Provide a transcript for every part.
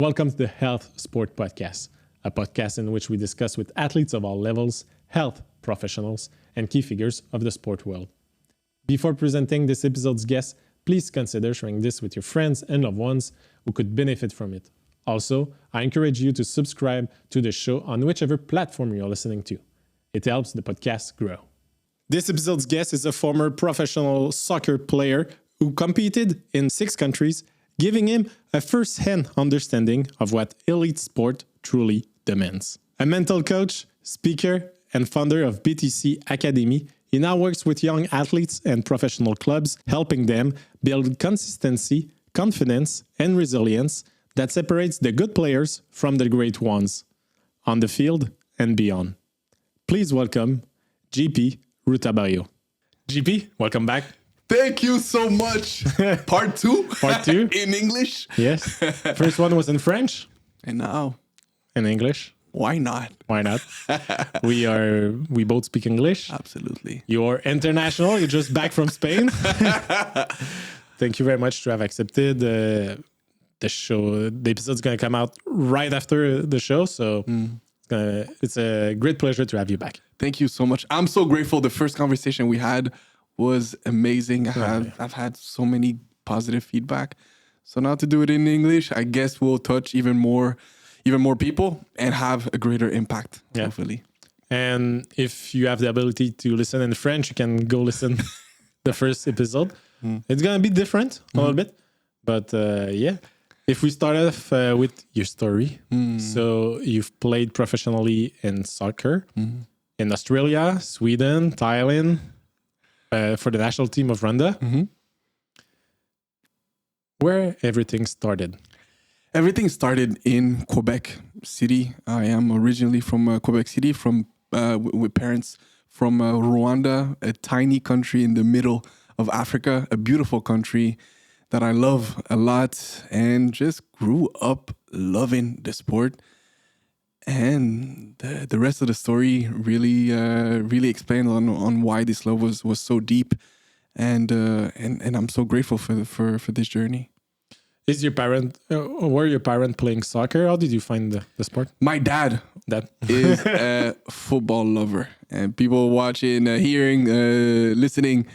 Welcome to the Health Sport Podcast, a podcast in which we discuss with athletes of all levels, health professionals, and key figures of the sport world. Before presenting this episode's guest, please consider sharing this with your friends and loved ones who could benefit from it. Also, I encourage you to subscribe to the show on whichever platform you're listening to. It helps the podcast grow. This episode's guest is a former professional soccer player who competed in 6 countries, giving him a first-hand understanding of what elite sport truly demands. A mental coach, speaker, and founder of BTC Academy, he now works with young athletes and professional clubs, helping them build consistency, confidence, and resilience that separates the good players from the great ones, on the field and beyond. Please welcome Jean-Philippe Rutabayiro. GP, welcome back. Thank you so much. Part 2. Part 2. In English. Yes. First one was in French. And now, In English. why not? Why not? We both speak English. Absolutely. You're international. You're just back from Spain. Thank you very much to have accepted the show. The episode's going to come out right after the show. So it's a great pleasure to have you back. Thank you so much. I'm so grateful. The first conversation we had was amazing. I've had so many positive feedback. So now to do it in English, I guess we'll touch even more people and have a greater impact, hopefully. And if you have the ability to listen in French, you can go listen the first episode. It's going to be different a little bit. But if we start off with your story. So you've played professionally in soccer in Australia, Sweden, Thailand, for the national team of Rwanda. Where everything started? Everything started in Quebec City. I am originally from Quebec City, with parents from Rwanda, a tiny country in the middle of Africa, a beautiful country that I love a lot, and just grew up loving the sport. And the rest of the story really explains on why this love was so deep, and I'm so grateful for this journey. Were your parents playing soccer? How did you find the sport? My dad is a football lover, and people watching, hearing, listening,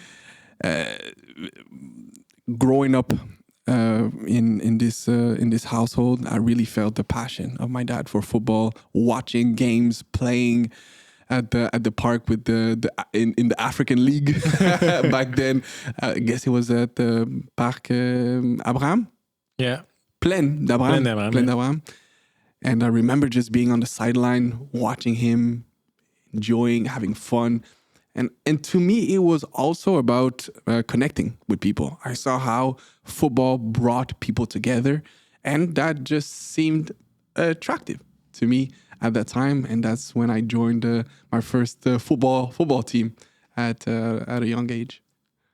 growing up in this household, I really felt the passion of my dad for football, watching games, playing at the park with in the African League back then. I guess it was at the Parc Abraham. Yeah. Plaine d'Abraham. And I remember just being on the sideline, watching him, enjoying, having fun. And to me, it was also about connecting with people. I saw how football brought people together, and that just seemed attractive to me at that time. And that's when I joined my first football team at a young age.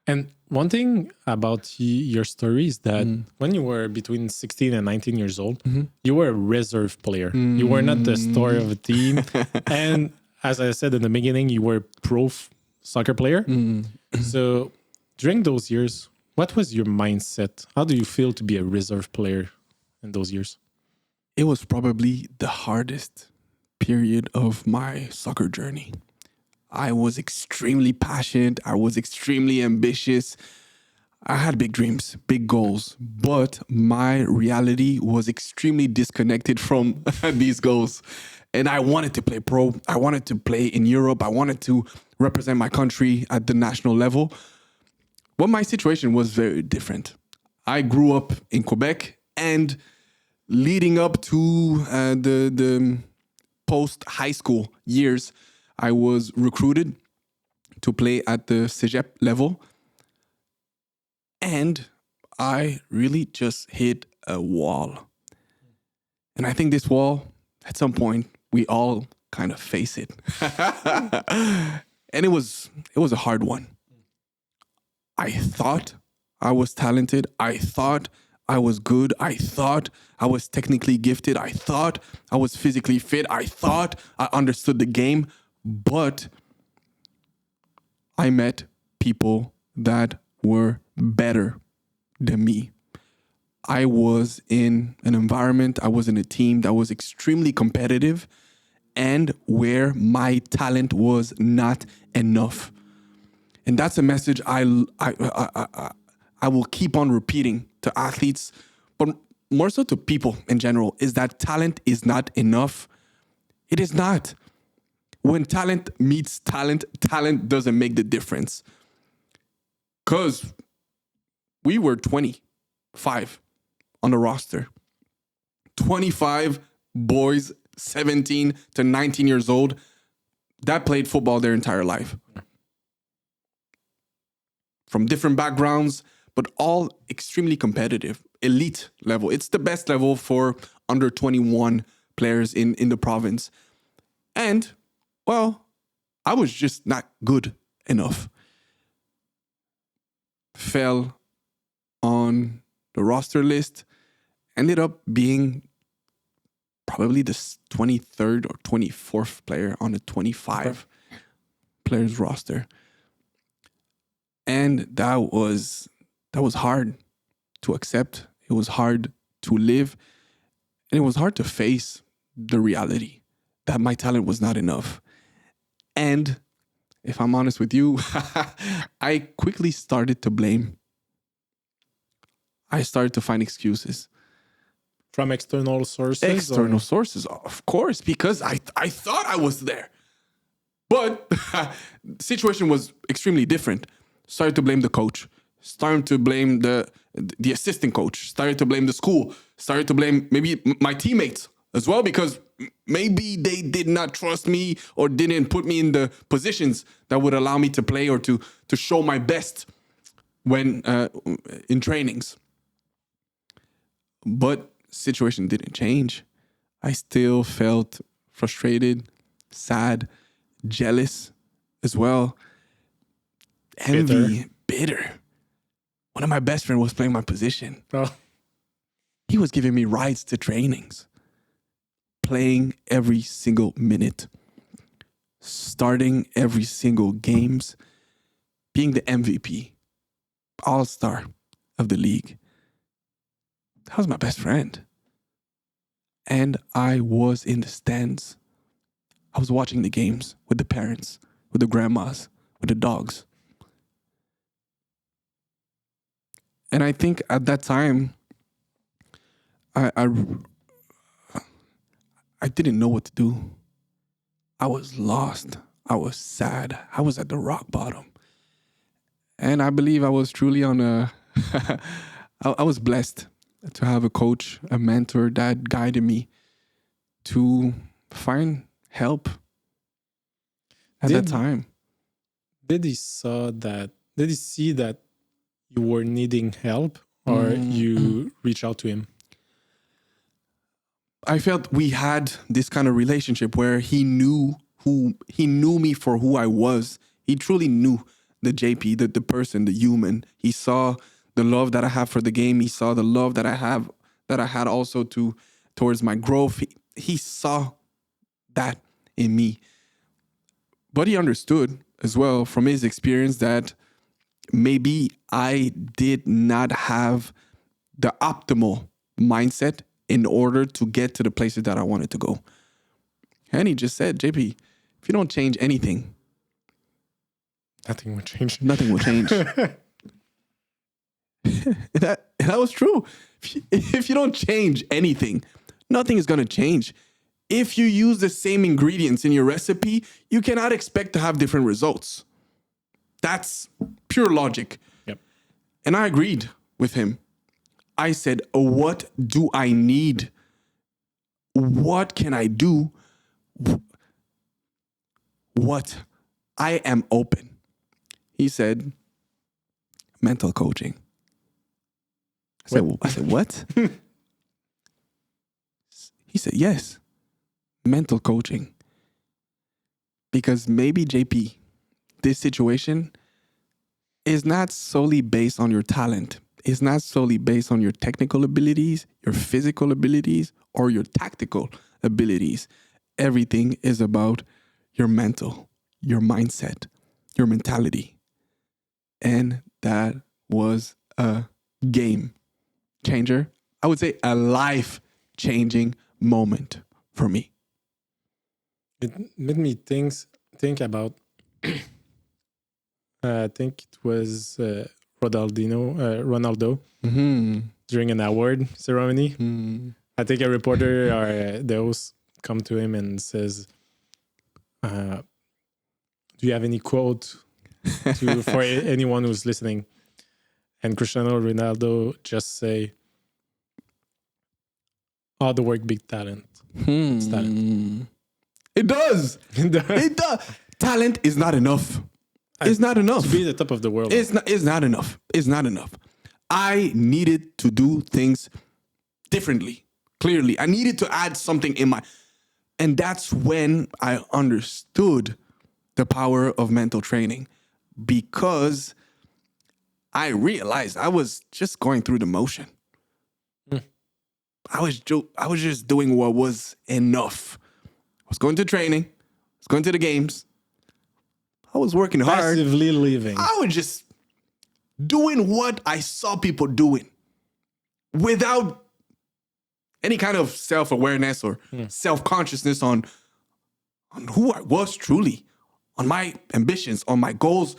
And one thing about your story is that when you were between 16 and 19 years old, you were a reserve player. You were not the star of a team. And as I said in the beginning, you were a pro soccer player. So during those years, what was your mindset? How do you feel to be a reserve player in those years? It was probably the hardest period of my soccer journey. I was extremely passionate. I was extremely ambitious. I had big dreams, big goals, but my reality was extremely disconnected from these goals. And I wanted to play pro. I wanted to play in Europe. I wanted to represent my country at the national level. But my situation was very different. I grew up in Quebec, and leading up to the post-high school years, I was recruited to play at the Cégep level. And I really just hit a wall. And I think this wall, at some point, we all kind of face it. And it was a hard one. I thought I was talented. I thought I was good. I thought I was technically gifted. I thought I was physically fit. I thought I understood the game. But I met people that were better than me. I was in an environment, I was in a team that was extremely competitive and where my talent was not enough. And that's a message I will keep on repeating to athletes, but more so to people in general, is that talent is not enough. It is not. When talent meets talent, talent doesn't make the difference. Because we were 25 on the roster. 25 boys, 17 to 19 years old, that played football their entire life. From different backgrounds, but all extremely competitive, elite level. It's the best level for under 21 players in the province. And, well, I was just not good enough. Fell on the roster list, ended up being probably the 23rd or 24th player on the 25 players roster. And that was hard to accept. It was hard to live. And it was hard to face the reality that my talent was not enough. And if I'm honest with you, I quickly started to blame. I started to find excuses. From external sources? External sources, of course, because I thought I was there. But the situation was extremely different. Started to blame the coach. Started to blame the assistant coach. Started to blame the school. Started to blame maybe my teammates as well, because maybe they did not trust me or didn't put me in the positions that would allow me to play or to show my best when in trainings. But situation didn't change. I still felt frustrated, sad, jealous as well. Envy, bitter. One of my best friends was playing my position. Oh. He was giving me rides to trainings, playing every single minute, starting every single games, being the MVP, all-star of the league. That was my best friend. And I was in the stands. I was watching the games with the parents, with the grandmas, with the dogs. And I think at that time, I didn't know what to do. I was lost. I was sad. I was at the rock bottom. And I believe I was truly on I was blessed to have a coach, a mentor that guided me to find help at that time. Did he see that you were needing help, or you reach out to him? I felt we had this kind of relationship where he knew me for who I was. He truly knew the JP, the person, the human. He saw the love that I have for the game. He saw the love that I had also towards my growth. He saw that in me. But he understood as well from his experience that maybe I did not have the optimal mindset in order to get to the places that I wanted to go. And he just said, JP, if you don't change anything, nothing will change. Nothing will change. That was true. If you don't change anything, nothing is going to change. If you use the same ingredients in your recipe, you cannot expect to have different results. That's pure logic. Yep. And I agreed with him. I said, what do I need? What can I do? What? I am open. He said, mental coaching. I said, what? He said, yes, mental coaching. Because maybe, JP, this situation is not solely based on your talent. It's not solely based on your technical abilities, your physical abilities, or your tactical abilities. Everything is about your mental, your mindset, your mentality. And that was a game changer. I would say a life-changing moment for me. It made me think about. I think it was Ronaldo during an award ceremony. I think a reporter or the host come to him and says, "Do you have any quote for anyone who's listening?" And Cristiano Ronaldo just say, "All the work, big talent." It's talent. It does. It does. Talent is not enough. It's not enough. To be the top of the world. It's not enough. It's not enough. I needed to do things differently. Clearly, I needed to add something in my... And that's when I understood the power of mental training, because I realized I was just going through the motion. I was just doing what was enough. I was going to training. I was going to the games. I was working hard. Passively living. I was just doing what I saw people doing without any kind of self-awareness or self-consciousness on who I was truly, on my ambitions, on my goals,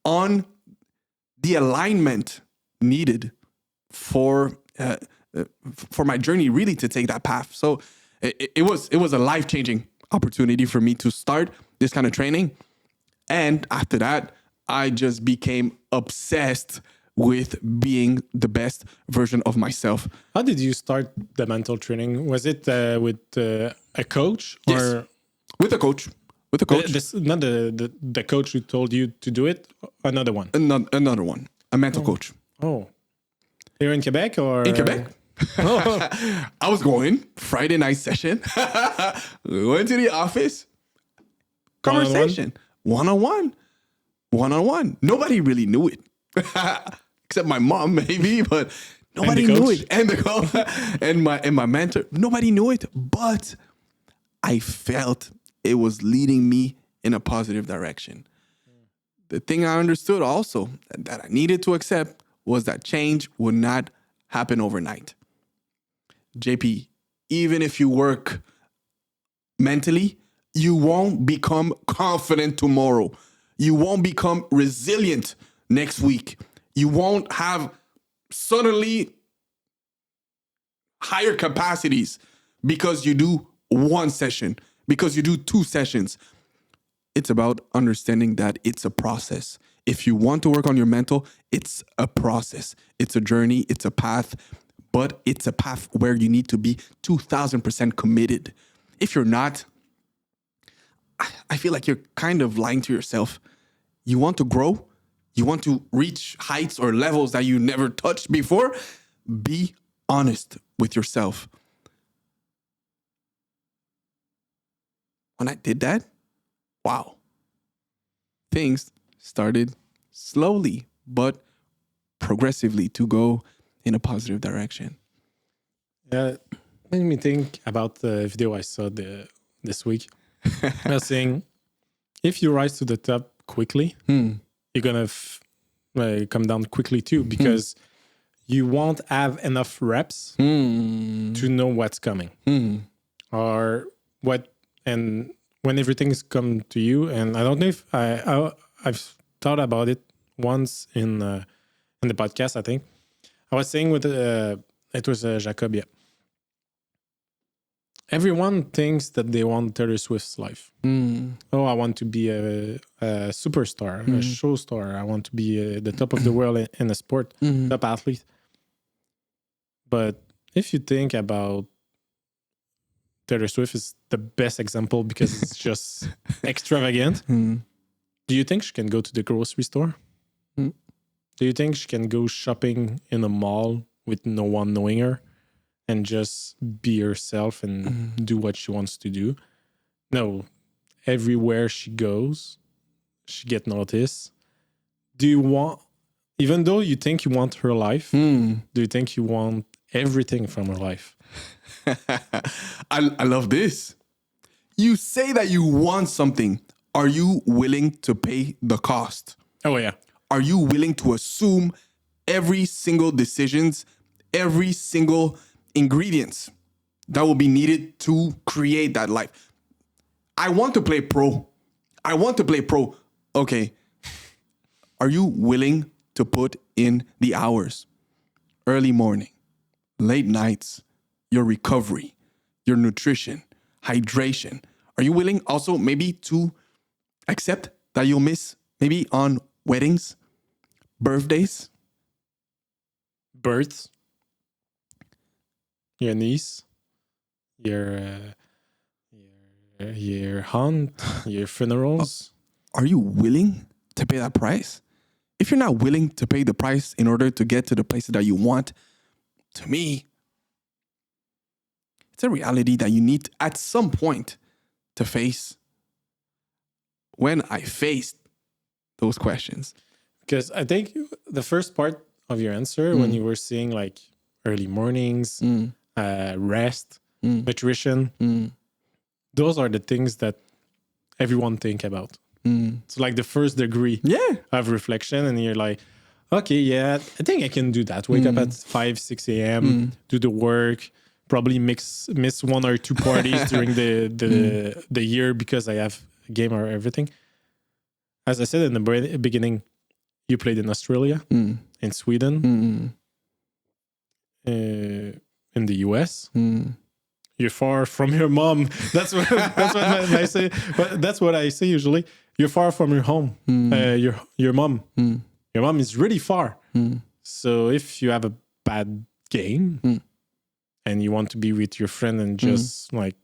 on the alignment needed for my journey really to take that path. So it was a life-changing opportunity for me to start this kind of training. And after that, I just became obsessed with being the best version of myself. How did you start the mental training? Was it with a coach? Yes. Or With a coach. With a coach. not the coach who told you to do it? Another one? Another one. A mental coach. Oh. Here in Quebec or? In Quebec. I was going Friday night session. Went to the office. Conversation. One-on-one. Nobody really knew it. Except my mom, maybe, but nobody knew it. And the coach and my mentor. Nobody knew it. But I felt it was leading me in a positive direction. The thing I understood also that I needed to accept was that change would not happen overnight. JP, even if you work mentally, you won't become confident tomorrow. You won't become resilient next week. You won't have suddenly higher capacities because you do one session, because you do 2 sessions. It's about understanding that it's a process. If you want to work on your mental, it's a process. It's a journey. It's a path. But it's a path where you need to be 2,000% committed. If you're not, I feel like you're kind of lying to yourself. You want to grow? You want to reach heights or levels that you never touched before? Be honest with yourself. When I did that, wow. Things started slowly, but progressively to go in a positive direction. Yeah, made me think about the video I saw this week. I was saying, if you rise to the top quickly, you're going to come down quickly too, because you won't have enough reps to know what's coming or what. And when everything's come to you, and I don't know if I've thought about it once in the podcast, I think. I was saying with, it was Jacob, yeah. Everyone thinks that they want Taylor Swift's life. Oh, I want to be a superstar, a show star. I want to be the top of the world in a sport, top athlete. But if you think about Taylor Swift is the best example because it's just extravagant. Do you think she can go to the grocery store? Do you think she can go shopping in a mall with no one knowing her and just be herself and do what she wants to do? No. Everywhere she goes, she get noticed. Do you want, even though you think you want her life, do you think you want everything from her life? I love this. You say that you want something. Are you willing to pay the cost? Oh, yeah. Are you willing to assume every single decisions every single ingredients that will be needed to create that life. I want to play pro. Okay. Are you willing to put in the hours? Early morning, late nights, your recovery, your nutrition, hydration. Are you willing also maybe to accept that you'll miss maybe on weddings, birthdays, Births, your niece, your aunt, your funerals. are you willing to pay that price? If you're not willing to pay the price in order to get to the places that you want, to me, it's a reality that you need at some point to face. When I faced those questions. Because I think the first part of your answer, when you were saying like early mornings, rest, nutrition, those are the things that everyone think about. It's like the first degree of reflection, and you're like, okay, yeah, I think I can do that. Wake up at 5, 6 a.m., do the work, probably miss 1 or 2 parties during the year because I have a game or everything. As I said in the beginning, you played in Australia, in Sweden, in the US. You're far from your mom. That's what I say. But that's what I say usually. You're far from your home. Your mom. Your mom is really far. So if you have a bad game and you want to be with your friend and just like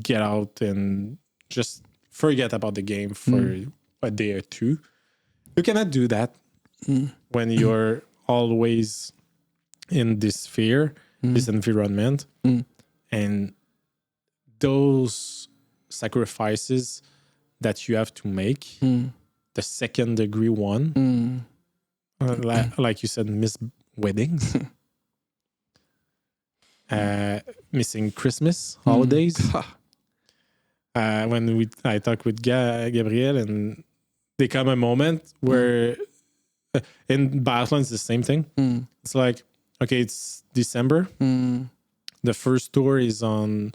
get out and just forget about the game for a day or two, you cannot do that when you're always in this sphere, this environment, and those sacrifices that you have to make, the second degree one, like you said, miss weddings, missing Christmas holidays. When I talked with Gabriel, and there come a moment where in biathlon it's the same thing. It's like, okay, it's December. The first tour is on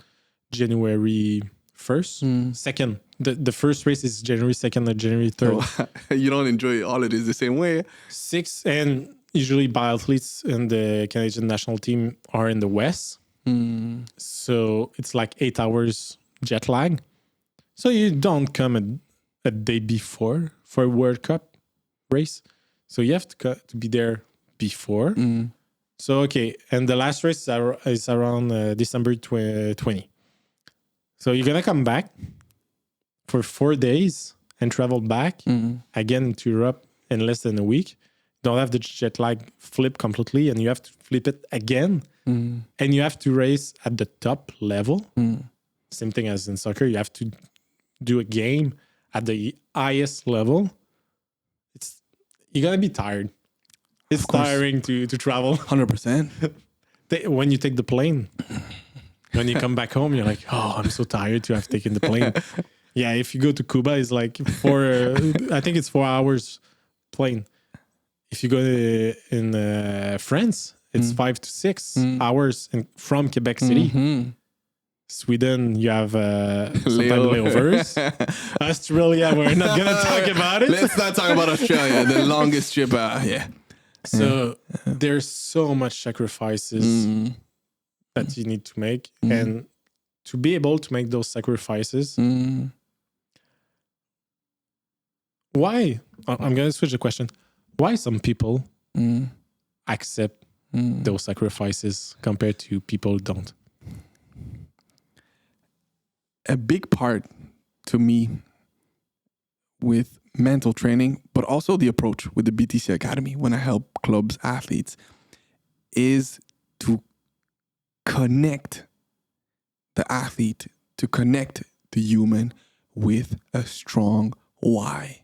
January 1st. Second, the first race is January 2nd or January 3rd. Oh, you don't enjoy all of this the same way. 6, and usually biathletes in the Canadian national team are in the West. So it's like 8 hours jet lag. So you don't come a day before for a World Cup race. So you have to be there before. So, okay. And the last race is around December 20. So you're going to come back for 4 days and travel back again to Europe in less than a week. Don't have the jet lag flip completely, and you have to flip it again. And you have to race at the top level. Same thing as in soccer. You have to do a game at the highest level. You're going to be tired. It's tiring to travel. 100%. When you take the plane, when you come back home, you're like, oh, I'm so tired to have taken the plane. Yeah, if you go to Cuba, it's like I think it's 4 hours plane. If you go in France, it's 5 to 6 hours from Quebec City. Sweden, you have sometimes layovers. Australia, we're not going to talk about it. Let's not talk about Australia, the longest trip. So there's so much sacrifices that you need to make. And to be able to make those sacrifices, why? I'm going to switch the question. Why some people accept those sacrifices compared to people who don't? A big part to me with mental training, but also the approach with the BTC Academy when I help clubs, athletes, is to connect the athlete, to connect the human with a strong why.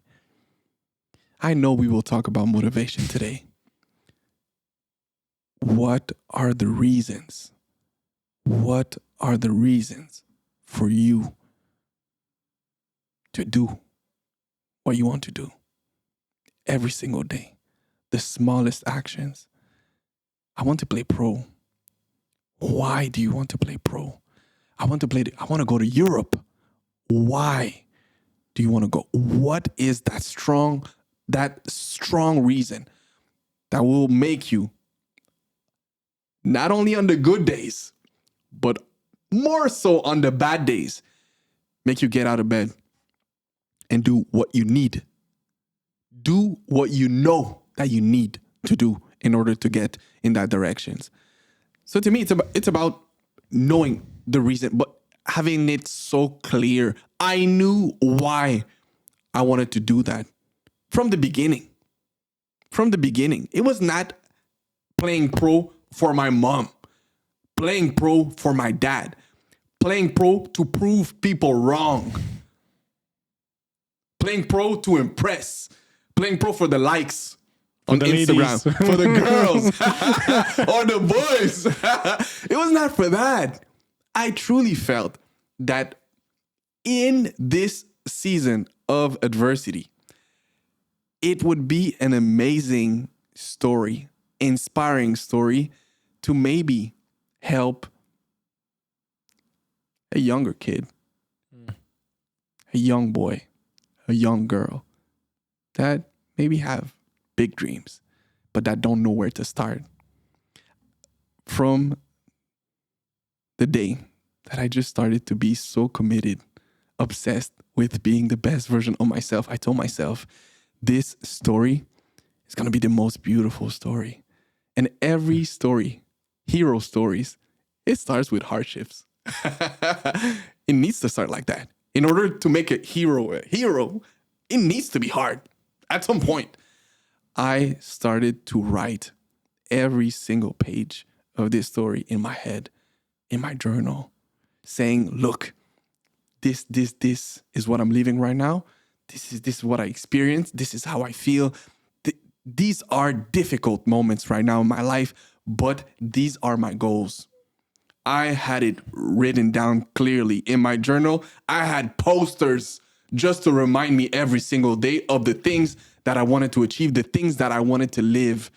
I know we will talk about motivation today. What are the reasons? What are the reasons for you to do what you want to do every single day? The smallest actions. I want to play pro. Why do you want to play pro? I want to go to Europe. Why do you want to go? What is that strong reason that will make you, not only on the good days, but more so on the bad days, make you get out of bed and do what you need. Do what you know that you need to do in order to get in that directions. So to me, it's about knowing the reason, but having it so clear. I knew why I wanted to do that from the beginning. From the beginning. It was not playing pro for my mom, playing pro for my dad, playing pro to prove people wrong, playing pro to impress, playing pro for the likes on Instagram, for the girls or the boys. It was not for that. I truly felt that in this season of adversity, it would be an amazing story, inspiring story to maybe help a younger kid, a young boy, a young girl that maybe have big dreams, but that don't know where to start. From the day that I just started to be so committed, obsessed with being the best version of myself, I told myself, this story is going to be the most beautiful story. And every story, hero stories, it starts with hardships. It needs to start like that. In order to make a hero, it needs to be hard at some point. I started to write every single page of this story in my head, in my journal, saying, look, this is what I'm living right now. This is what I experienced. This is how I feel. These are difficult moments right now in my life, but these are my goals. I had it written down clearly in my journal. I had posters just to remind me every single day of the things that I wanted to achieve, the things that I wanted to live.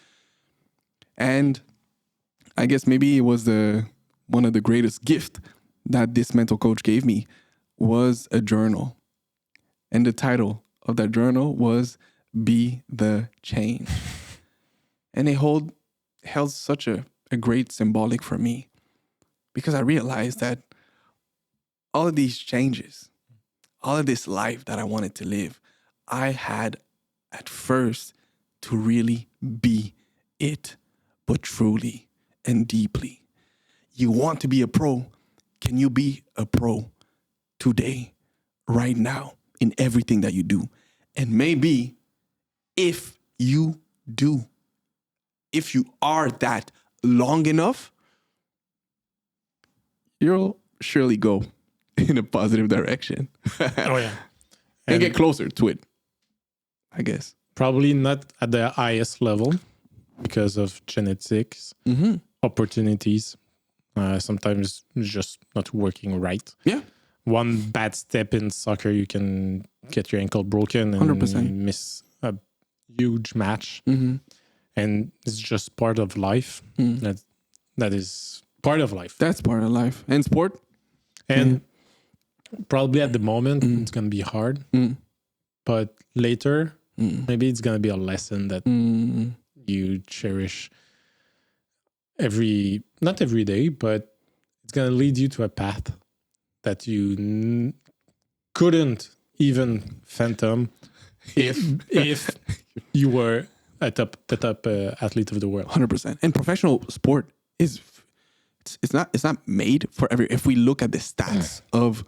And I guess maybe it was one of the greatest gifts that this mental coach gave me was a journal. And the title of that journal was Be the Change. And it held such a great symbolic for me, because I realized that all of these changes, all of this life that I wanted to live, I had at first to really be it, but truly and deeply. You want to be a pro? Can you be a pro today, right now, in everything that you do? And maybe if you do, if you are that long enough, you'll surely go in a positive direction. Oh, yeah. And get closer to it, I guess. Probably not at the highest level because of genetics, opportunities. Sometimes just not working right. Yeah. One bad step in soccer, you can get your ankle broken and 100%. miss a huge match. And it's just part of life. That is part of life. That's part of life. And sport? And probably at the moment, it's going to be hard. But later, maybe it's going to be a lesson that you cherish not every day, but it's going to lead you to a path that you couldn't even fathom if you were the top athlete of the world. 100%. And professional sport it's not made for if we look at the stats of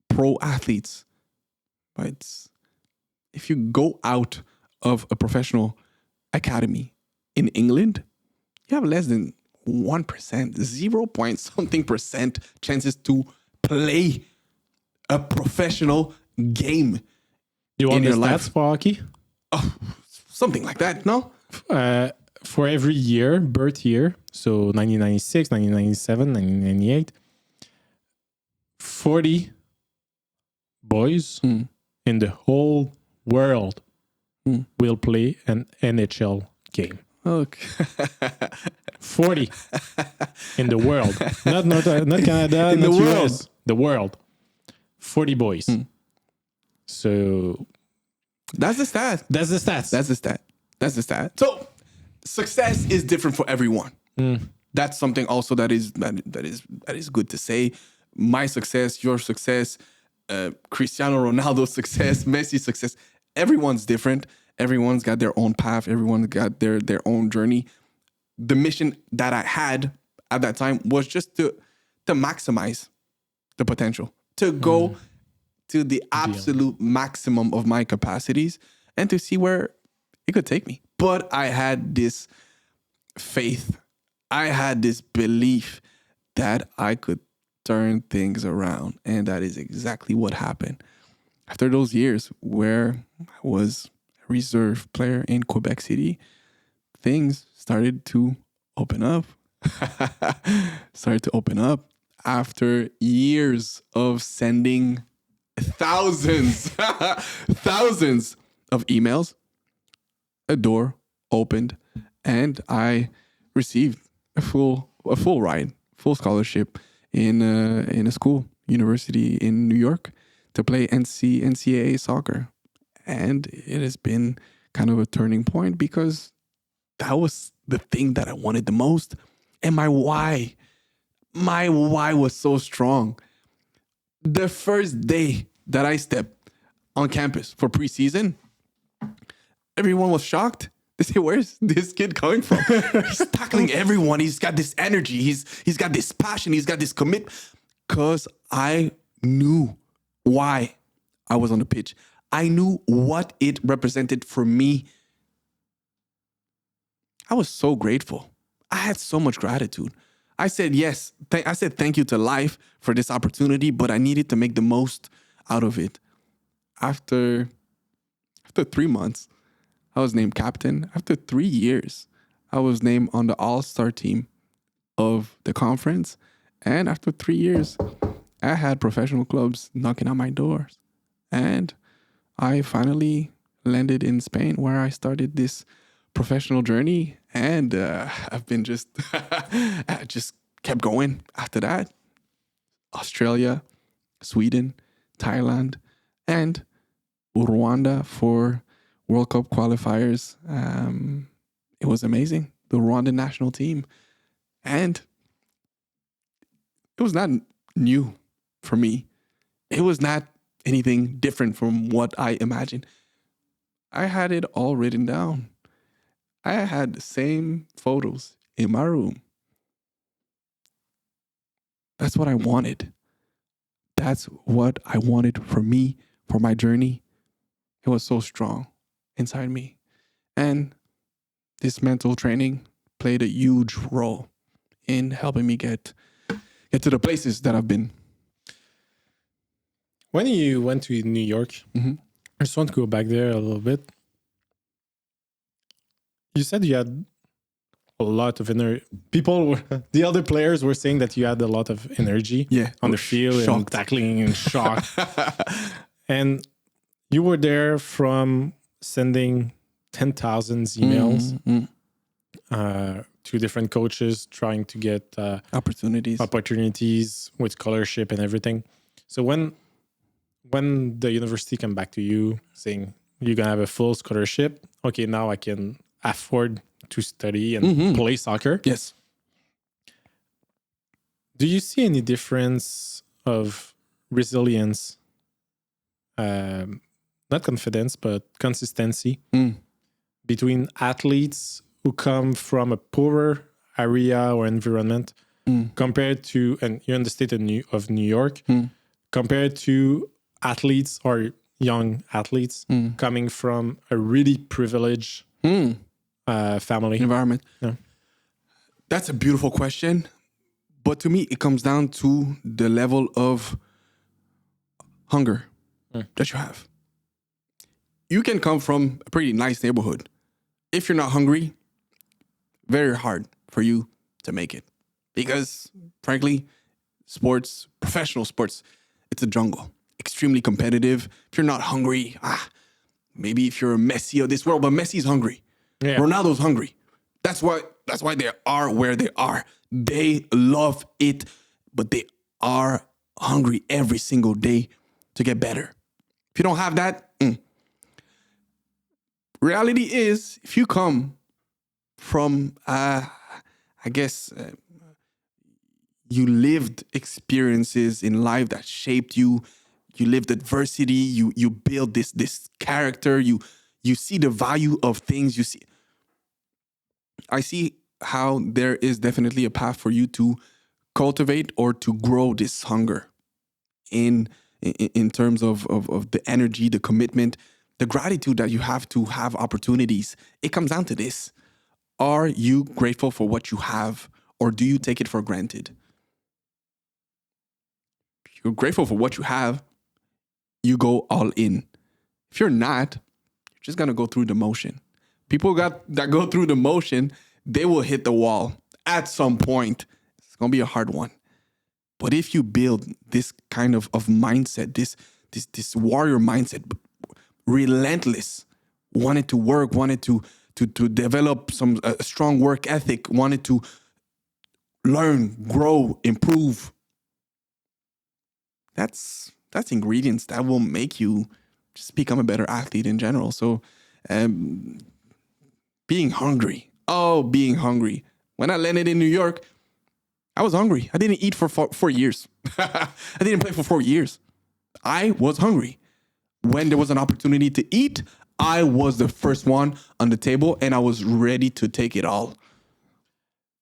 pro athletes, but if you go out of a professional academy in England, you have less than 1%, 0 point something percent chances to play a professional game. You want in the your stats life. for hockey? Oh, something like that, no? For every year, birth year, so 1996, 1997, 1998, 40 boys in the whole world will play an NHL game. Okay. 40 in the world. Not Canada, In not the US. world. The world. 40 boys. So That's the stat. that's the stats. That's the stat. So success is different for everyone. That's something also that is good to say. My success, your success, Cristiano Ronaldo's success, Messi's success. Everyone's different. Everyone's got their own path. Everyone's got their own journey. The mission that I had at that time was just to maximize the potential, to go to the absolute maximum of my capacities and to see where it could take me. But I had this faith. I had this belief that I could turn things around. And that is exactly what happened. After those years where I was a reserve player in Quebec City, things started to open up. After years of sending thousands of emails. A door opened and I received a full ride, full scholarship in a school, university in New York to play NCAA soccer. And it has been kind of a turning point because that was the thing that I wanted the most. And my why was so strong. The first day that I stepped on campus for preseason, everyone was shocked. They say, where's this kid coming from? He's tackling everyone. He's got this energy. He's got this passion. He's got this commitment. Because I knew why I was on the pitch. I knew what it represented for me. I was so grateful. I had so much gratitude. I said yes. I said thank you to life for this opportunity, but I needed to make the most out of it. After 3 months, I was named captain. After 3 years, I was named on the all-star team of the conference. And after 3 years, I had professional clubs knocking on my doors. And I finally landed in Spain, where I started this professional journey. And I've been I just kept going after that. Australia, Sweden, Thailand, and Rwanda for World Cup qualifiers. It was amazing. The Rwandan national team. And it was not new for me. It was not anything different from what I imagined. I had it all written down. I had the same photos in my room. That's what I wanted. That's what I wanted for me, for my journey. It was so strong inside me. And this mental training played a huge role in helping me get to the places that I've been. When you went to New York, I just want to go back there a little bit. You said you had a lot of energy. The other players were saying that you had a lot of energy on the field and tackling and shock. And you were there from sending 10,000 emails to different coaches, trying to get opportunities with scholarship and everything. So when the university came back to you saying you're going to have a full scholarship, okay, now I can afford to study and play soccer. Yes. Do you see any difference of resilience, not confidence, but consistency between athletes who come from a poorer area or environment compared to, and you're in the state of New York, compared to athletes or young athletes coming from a really privileged family environment? Yeah. That's a beautiful question. But to me, it comes down to the level of hunger that you have. You can come from a pretty nice neighborhood. If you're not hungry, very hard for you to make it. Because, frankly, sports, professional sports, it's a jungle. Extremely competitive. If you're not hungry, maybe if you're a Messi of this world, but Messi's hungry. Yeah. Ronaldo's hungry. That's why they are where they are. They love it, but they are hungry every single day to get better. If you don't have that, reality is if you come from, I guess, you lived experiences in life that shaped you. You lived adversity. You build this character. You see the value of things. I see how there is definitely a path for you to cultivate or to grow this hunger in terms of the energy, the commitment, the gratitude that you have to have opportunities. It comes down to this. Are you grateful for what you have, or do you take it for granted? If you're grateful for what you have, you go all in. If you're not, you're just gonna go through the motion. People that go through the motion, they will hit the wall at some point. It's gonna be a hard one. But if you build this kind of mindset, this warrior mindset, relentless, wanted to work, wanted to develop some strong work ethic, wanted to learn, grow, improve. That's ingredients that will make you just become a better athlete in general. So being hungry. When I landed in New York, I was hungry. I didn't eat for 4 years. I didn't play for 4 years. I was hungry. When there was an opportunity to eat, I was the first one on the table and I was ready to take it all.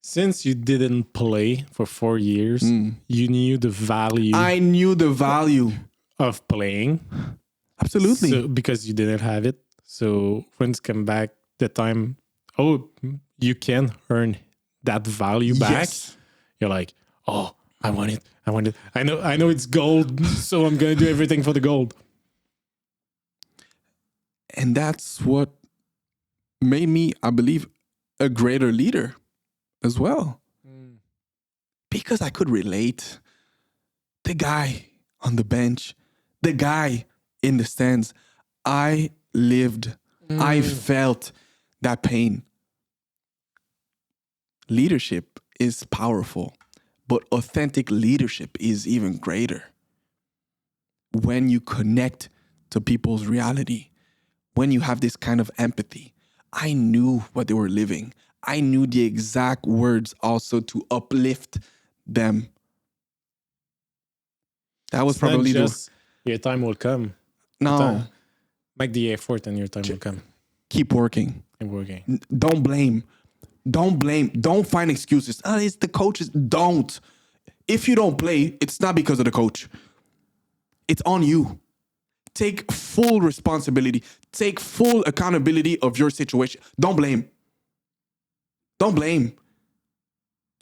Since you didn't play for 4 years, you knew the value. I knew the value of playing. Absolutely. So, because you didn't have it. So when it's come back, the time, you can earn that value back. Yes. You're like, I want it. I know it's gold, so I'm going to do everything for the gold. And that's what made me, I believe, a greater leader as well. Because I could relate. The guy on the bench, the guy in the stands, I lived, I felt that pain. Leadership is powerful, but authentic leadership is even greater. When you connect to people's reality, when you have this kind of empathy, I knew what they were living. I knew the exact words also to uplift them. That was It's not probably just your time will come. No. Make the effort and your time will come. Keep working. Keep working. Don't blame. Don't find excuses. It's the coaches. Don't. If you don't play, it's not because of the coach. It's on you. Take full responsibility. Take full accountability of your situation. Don't blame. Don't blame.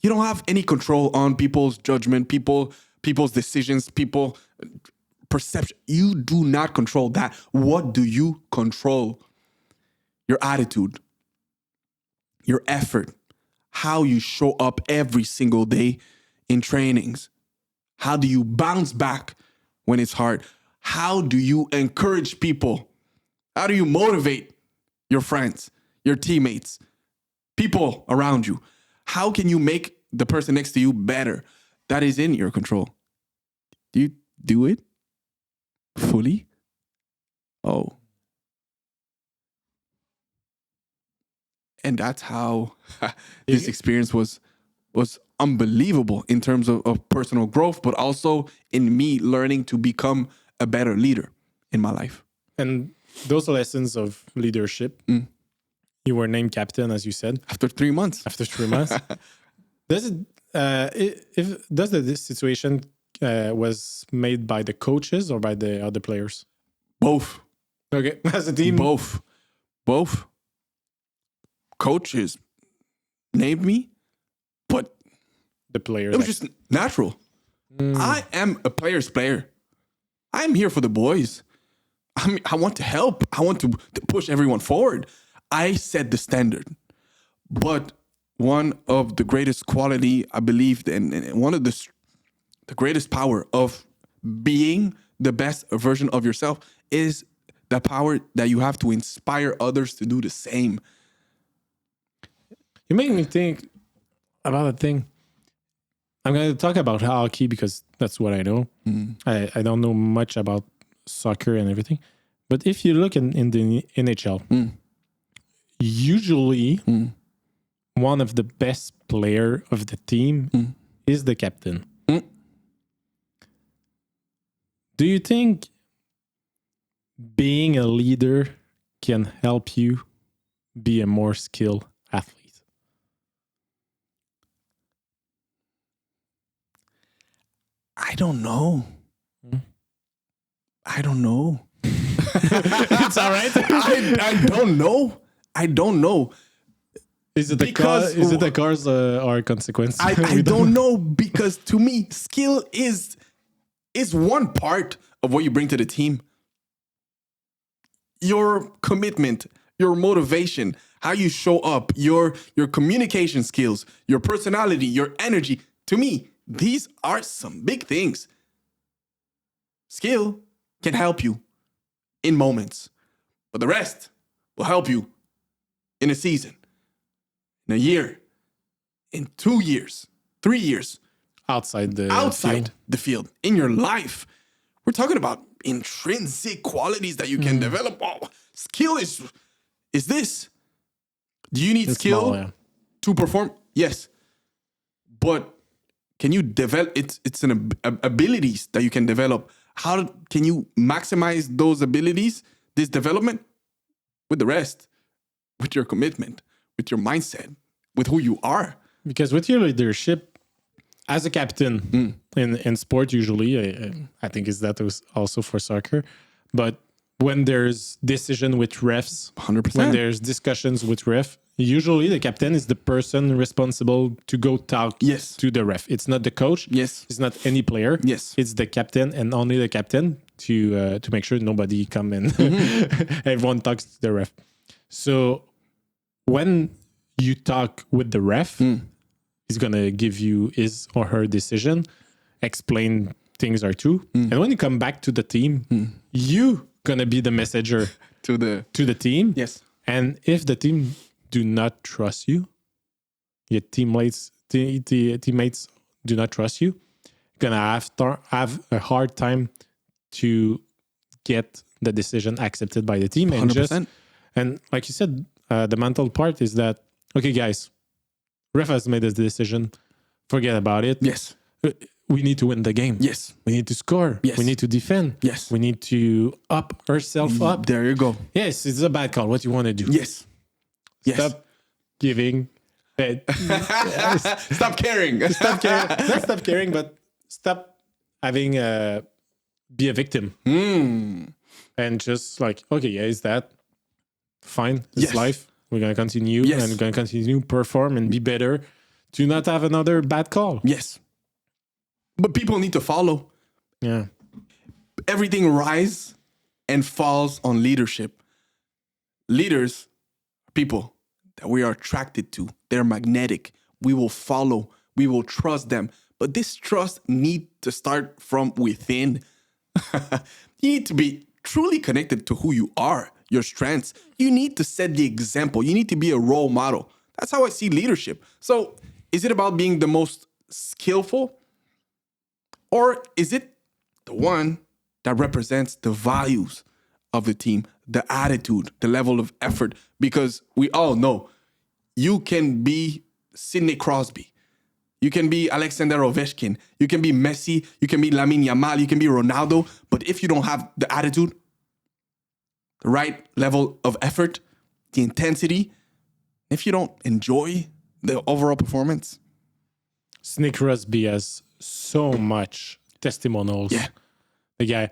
You don't have any control on people's judgment, people's decisions, people perception. You do not control that. What do you control? Your attitude, your effort, how you show up every single day in trainings. How do you bounce back when it's hard? How do you encourage people? How do you motivate your friends, your teammates, people around you? How can you make the person next to you better? That is in your control. Do you do it fully? Oh. And that's how this experience was unbelievable in terms of personal growth, but also in me learning to become a better leader in my life. And those lessons of leadership, you were named captain, as you said. After 3 months. Does this situation was made by the coaches or by the other players? Both. Okay, as a team? Both. Coaches named me, but the players. It was just natural. I am a player's player. I'm here for the boys. I want to help. I want to push everyone forward. I set the standard. But one of the greatest quality, I believe, and one of the greatest power of being the best version of yourself is the power that you have to inspire others to do the same. You made me think about a thing. I'm going to talk about hockey because that's what I know. I don't know much about soccer and everything. But if you look in the NHL, usually one of the best player of the team is the captain. Do you think being a leader can help you be a more skilled athlete? I don't know. I don't know. It's all right. I don't know. I don't know. Is it the cause or consequence? I don't know, because to me, skill is one part of what you bring to the team. Your commitment, your motivation, how you show up, your communication skills, your personality, your energy. To me, these are some big things. Skill can help you in moments, but the rest will help you in a season, in a year, in 2 years, 3 years. Outside the field, in your life. We're talking about intrinsic qualities that you can develop. Oh, skill is this. Do you need skill to perform? Yes. But can you develop it's an abilities that you can develop. How can you maximize those abilities, this development? With the rest, with your commitment, with your mindset, with who you are. Because with your leadership, as a captain in sport, usually, I think is that also for soccer. But when there's decision with refs, 100%. when there's discussions with ref, usually the captain is the person responsible to go talk to the ref. It's not the coach. Yes. It's not any player. Yes. It's the captain and only the captain to make sure nobody come and everyone talks to the ref. So when you talk with the ref, he's going to give you his or her decision, explain things are true. And when you come back to the team, you going to be the messenger to the team. Yes. And if the team do not trust you, your teammates do not trust you, you're going to have a hard time to get the decision accepted by the team. 100%. And like you said, the mental part is that, okay, guys, ref has made this decision. Forget about it. Yes. We need to win the game. Yes. We need to score. Yes. We need to defend. Yes. We need to up ourselves up. There you go. Yes, it's a bad call. What do you want to do? Yes. Stop giving. Stop caring. Stop caring. Not stop caring, but stop having be a victim. And just like, okay, yeah, is that fine? It's life. We're going to continue and we're going to continue perform and be better to not have another bad call. Yes. But people need to follow. Yeah. Everything rises and falls on leadership. Leaders are people that we are attracted to. They're magnetic. We will follow. We will trust them. But this trust needs to start from within. You need to be truly connected to who you are, your strengths. You need to set the example. You need to be a role model. That's how I see leadership. So is it about being the most skillful? Or is it the one that represents the values of the team, the attitude, the level of effort? Because we all know you can be Sidney Crosby. You can be Alexander Ovechkin. You can be Messi. You can be Lamine Yamal. You can be Ronaldo. But if you don't have the attitude, the right level of effort, the intensity, if you don't enjoy the overall performance. Sidney Crosby has so much testimonials. Yeah. The guy,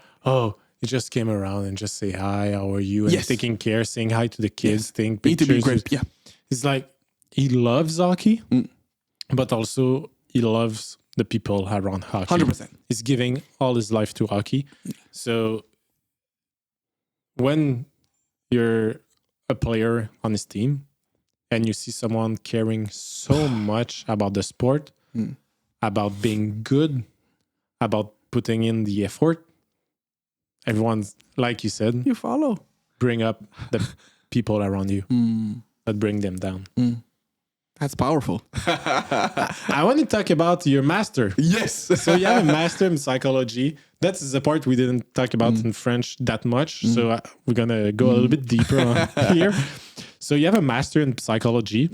he just came around and just say hi, how are you? And taking care, saying hi to the kids, taking pictures. Need to be great. Yeah. It's like he loves hockey, but also he loves the people around hockey. 100%. He's giving all his life to hockey. So when you're a player on his team and you see someone caring so much about the sport, about being good, about putting in the effort, everyone's, like you said, You follow. bring up the people around you, not bring them down. That's powerful. I want to talk about your master. Yes. So you have a master in psychology. That's the part we didn't talk about in French that much. So we're going to go a little bit deeper on here. So you have a master in psychology,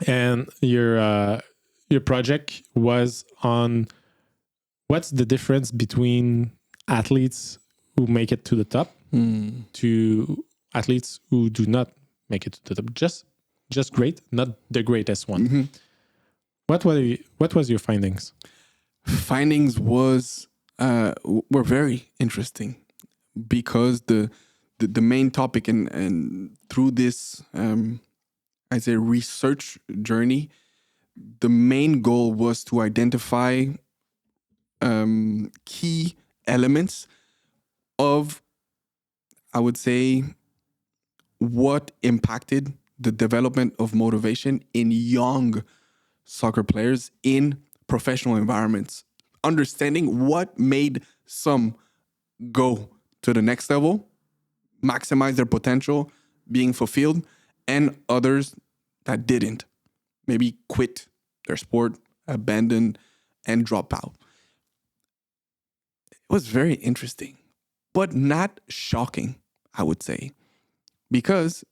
and your project was on what's the difference between athletes who make it to the top to athletes who do not make it to the top. Just great, not the greatest one. What was your findings? Findings were very interesting because the main topic and through this I'd say research journey, the main goal was to identify key elements of, I would say, what impacted the development of motivation in young soccer players in professional environments. Understanding what made some go to the next level, maximize their potential, being fulfilled, and others that didn't. Maybe quit their sport, abandon, and drop out. It was very interesting, but not shocking, I would say, because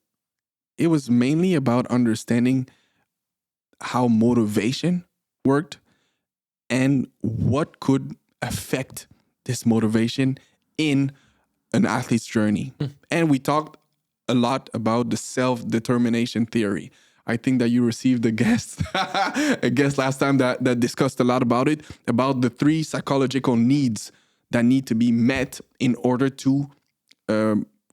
it was mainly about understanding how motivation worked and what could affect this motivation in an athlete's journey. And we talked a lot about the self-determination theory. I think that you received a guest last time that discussed a lot about it, about the 3 psychological needs that need to be met in order to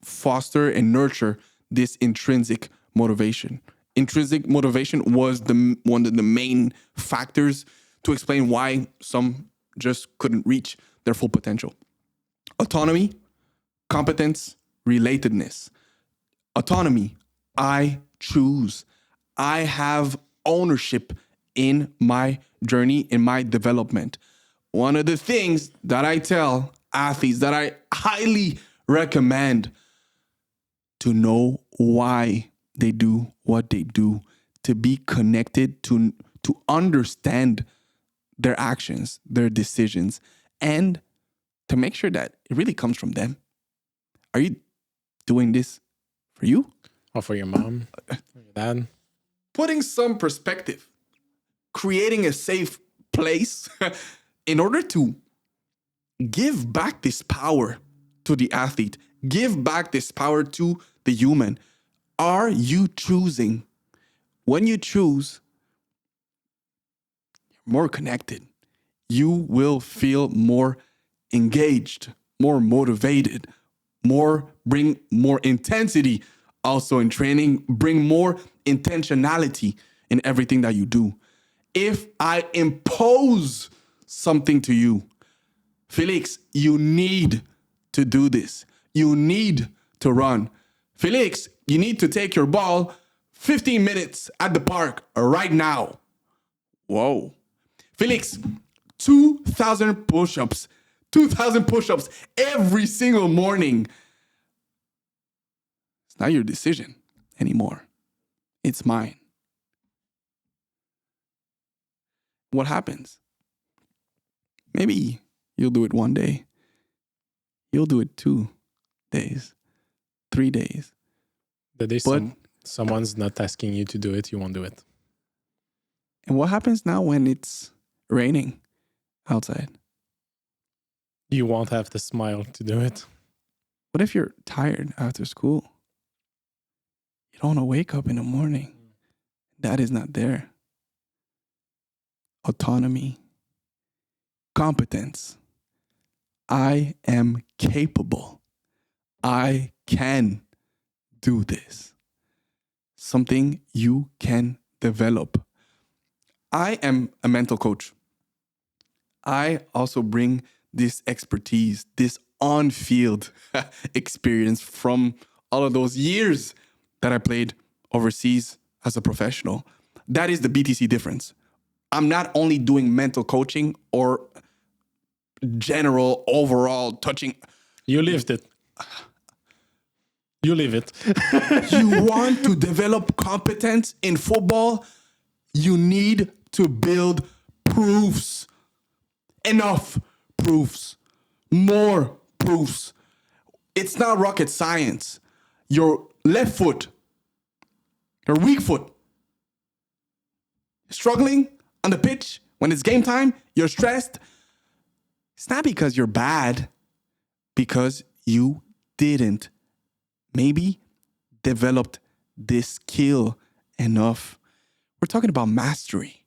foster and nurture this intrinsic motivation. Intrinsic motivation was one of the main factors to explain why some just couldn't reach their full potential. Autonomy, competence, relatedness. Autonomy, I choose. I have ownership in my journey, in my development. One of the things that I tell athletes that I highly recommend to know why they do what they do, to be connected, to understand their actions, their decisions, and to make sure that it really comes from them. Are you doing this for you? Or for your mom, or your dad? Putting some perspective, creating a safe place in order to give back this power to the athlete, give back this power to the human. Are you choosing? When you choose, you're more connected. You will feel more engaged, more motivated, bring more intensity also in training, bring more intentionality in everything that you do. If I impose something to you, Felix, you need to do this. You need to run. Felix, you need to take your ball 15 minutes at the park right now. Whoa. Felix, 2,000 push-ups. 2,000 push-ups every single morning. It's not your decision anymore. It's mine. What happens? Maybe you'll do it one day. You'll do it 2 days, 3 days. The day someone's not asking you to do it, you won't do it. And what happens now when it's raining outside? You won't have the smile to do it. What if you're tired after school? You don't want to wake up in the morning. Dad is not there. Autonomy, competence. I am capable. I can do this. Something you can develop. I am a mental coach. I also bring this expertise, this on-field experience from all of those years that I played overseas as a professional. That is the BTC difference. I'm not only doing mental coaching or general, overall touching. You lived it. You live it. You want to develop competence in football? You need to build proofs. Enough proofs. More proofs. It's not rocket science. Your left foot, your weak foot, struggling on the pitch when it's game time, you're stressed. It's not because you're bad, because you didn't maybe developed this skill enough. We're talking about mastery.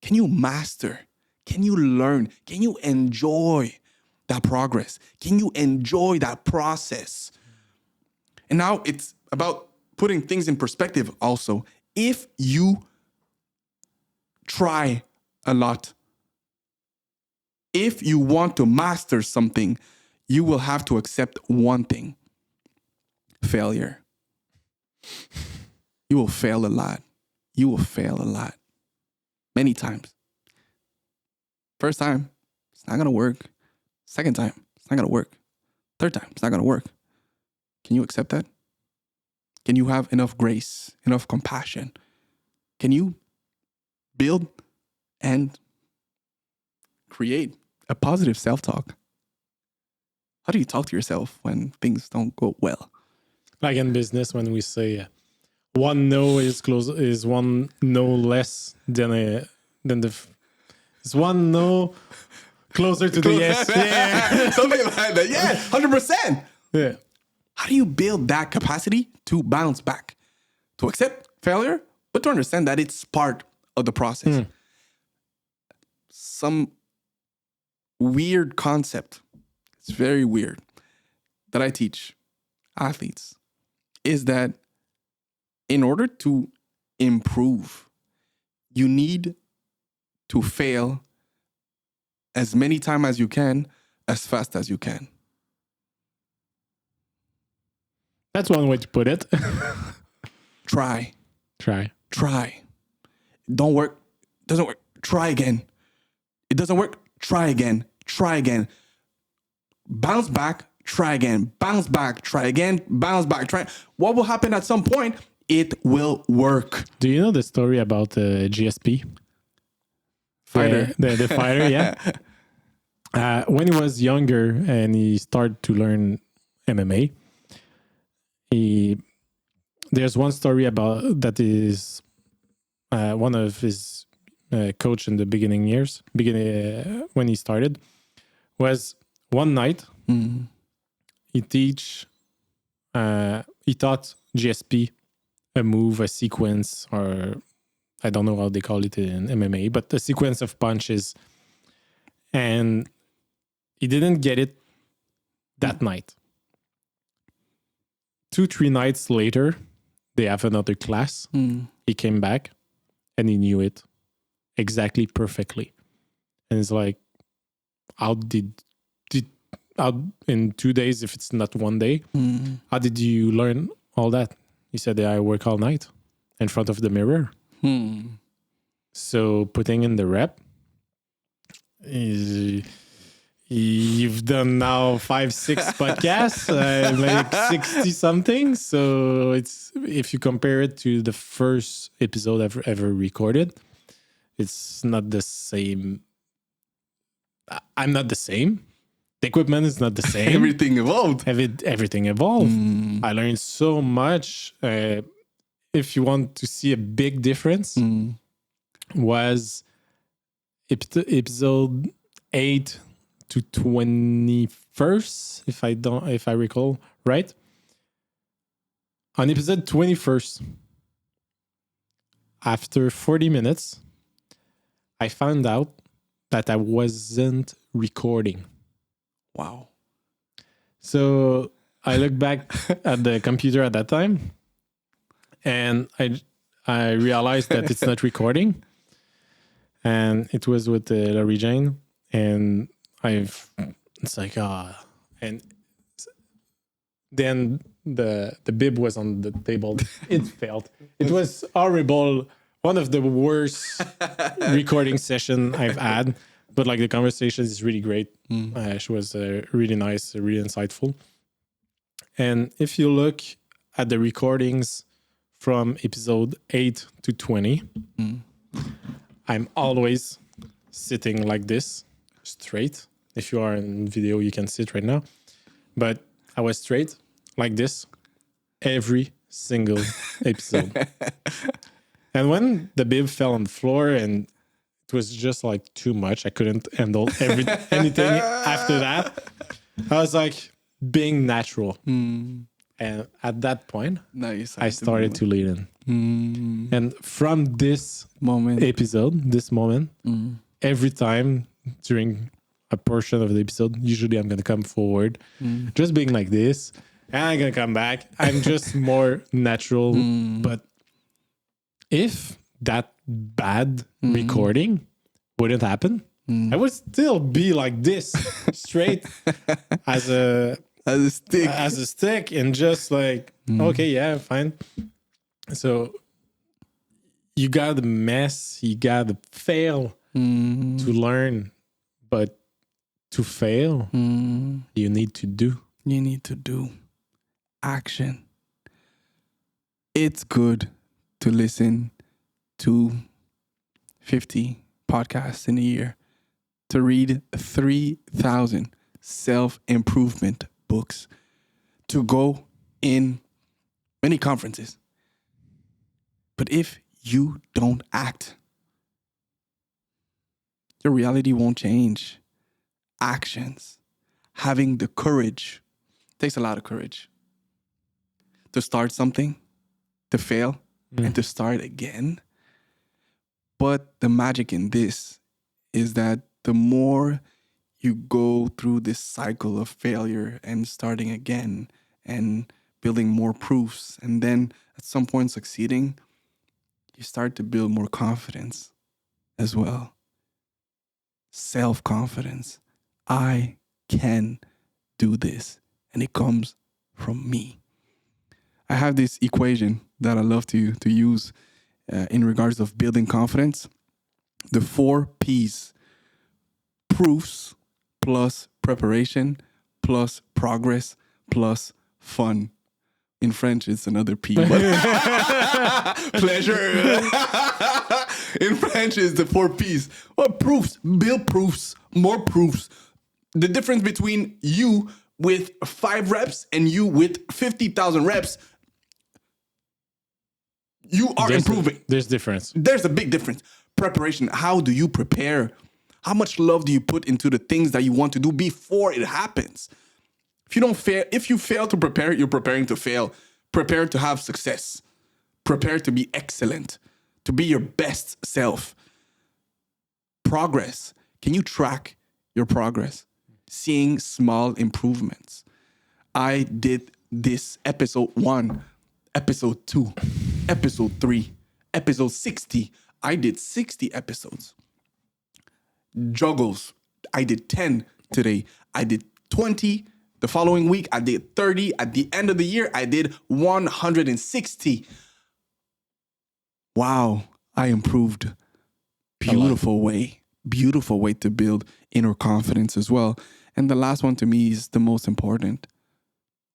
Can you master? Can you learn? Can you enjoy that progress? Can you enjoy that process? And now it's about putting things in perspective also. If you try a lot, if you want to master something, you will have to accept one thing: failure. You will fail a lot. You will fail a lot. Many times. First time, it's not going to work. Second time, it's not going to work. Third time, it's not going to work. Can you accept that? Can you have enough grace, enough compassion? Can you build and create a positive self-talk? How do you talk to yourself when things don't go well? Like in business, when we say one no is one no less than it's one no closer to the yes. Yeah. Something like that. Yeah, 100%. Yeah. How do you build that capacity to bounce back, to accept failure, but to understand that it's part of the process? Some weird concept, it's very weird, that I teach athletes is that in order to improve, you need to fail as many times as you can, as fast as you can. That's one way to put it. Try. Don't work. Doesn't work. Try again. It doesn't work. Try again. Bounce back. Try again. Bounce back. Try again. Bounce back. Try. What will happen at some point? It will work. Do you know the story about GSP? Fighter. The fighter, yeah. When he was younger and he started to learn MMA, there's one story about that is one of his coach in the beginning years, when he started, was one night he taught GSP a move, a sequence, or I don't know how they call it in MMA, but a sequence of punches, and he didn't get it that night. 2-3 nights later, they have another class. He came back and he knew it exactly perfectly. And it's like, how in 2 days, if it's not 1 day, how did you learn all that? He said, I work all night in front of the mirror. So putting in the rep is... You've done now 5-6 podcasts, like 60 something. So it's, if you compare it to the first episode I've ever recorded, it's not the same. I'm not the same. The equipment is not the same. Everything evolved. Everything evolved. I learned so much. If you want to see a big difference, was episode 8 to 21st, if I recall right. On episode 21st, after 40 minutes, I found out that I wasn't recording. Wow. So I look back at the computer at that time, and I realized that it's not recording, and it was with Laurie Jane, and it's like, and then the bib was on the table. It failed. It was horrible. One of the worst recording session I've had, but like the conversation is really great. She was really nice, really insightful. And if you look at the recordings from episode 8 to 20, I'm always sitting like this, straight. If you are in video, you can sit right now. But I was straight like this every single episode. And when the bib fell on the floor and it was just like too much, I couldn't handle anything after that. I was like being natural. And at that point, Nice. I started to lean in. Mm. And from this Moment. episode, this moment, every time during a portion of the episode, usually I'm going to come forward, just being like this, and I'm going to come back. I'm just more natural. But if that bad recording wouldn't happen, I would still be like this, straight as a stick, and just like, okay, yeah, fine. So you gotta mess, you gotta fail to learn, but to fail, you need to do. You need to do action. It's good to listen to 50 podcasts in a year, to read 3,000 self-improvement books, to go in many conferences. But if you don't act, your reality won't change. Actions, having the courage, takes a lot of courage to start something, to fail, and to start again. But the magic in this is that the more you go through this cycle of failure and starting again and building more proofs, and then at some point succeeding, you start to build more confidence as well. Self-confidence. I can do this, and it comes from me. I have this equation that I love to use in regards of building confidence. The 4 P's: proofs plus preparation plus progress plus fun. In French, it's another P. But pleasure. In French, it's the 4 P's. What proofs? Build proofs. More proofs. The difference between you with 5 reps and you with 50,000 reps, you are improving. There's difference. There's a big difference. Preparation. How do you prepare? How much love do you put into the things that you want to do before it happens? If you fail to prepare, you're preparing to fail. Prepare to have success. Prepare to be excellent, to be your best self. Progress. Can you track your progress? Seeing small improvements. I did this episode 1, episode 2, episode 3, episode 60. I did 60 episodes. Juggles. I did 10 today. I did 20. The following week, I did 30. At the end of the year, I did 160. Wow, I improved. Beautiful way to build inner confidence as well. And the last one to me is the most important.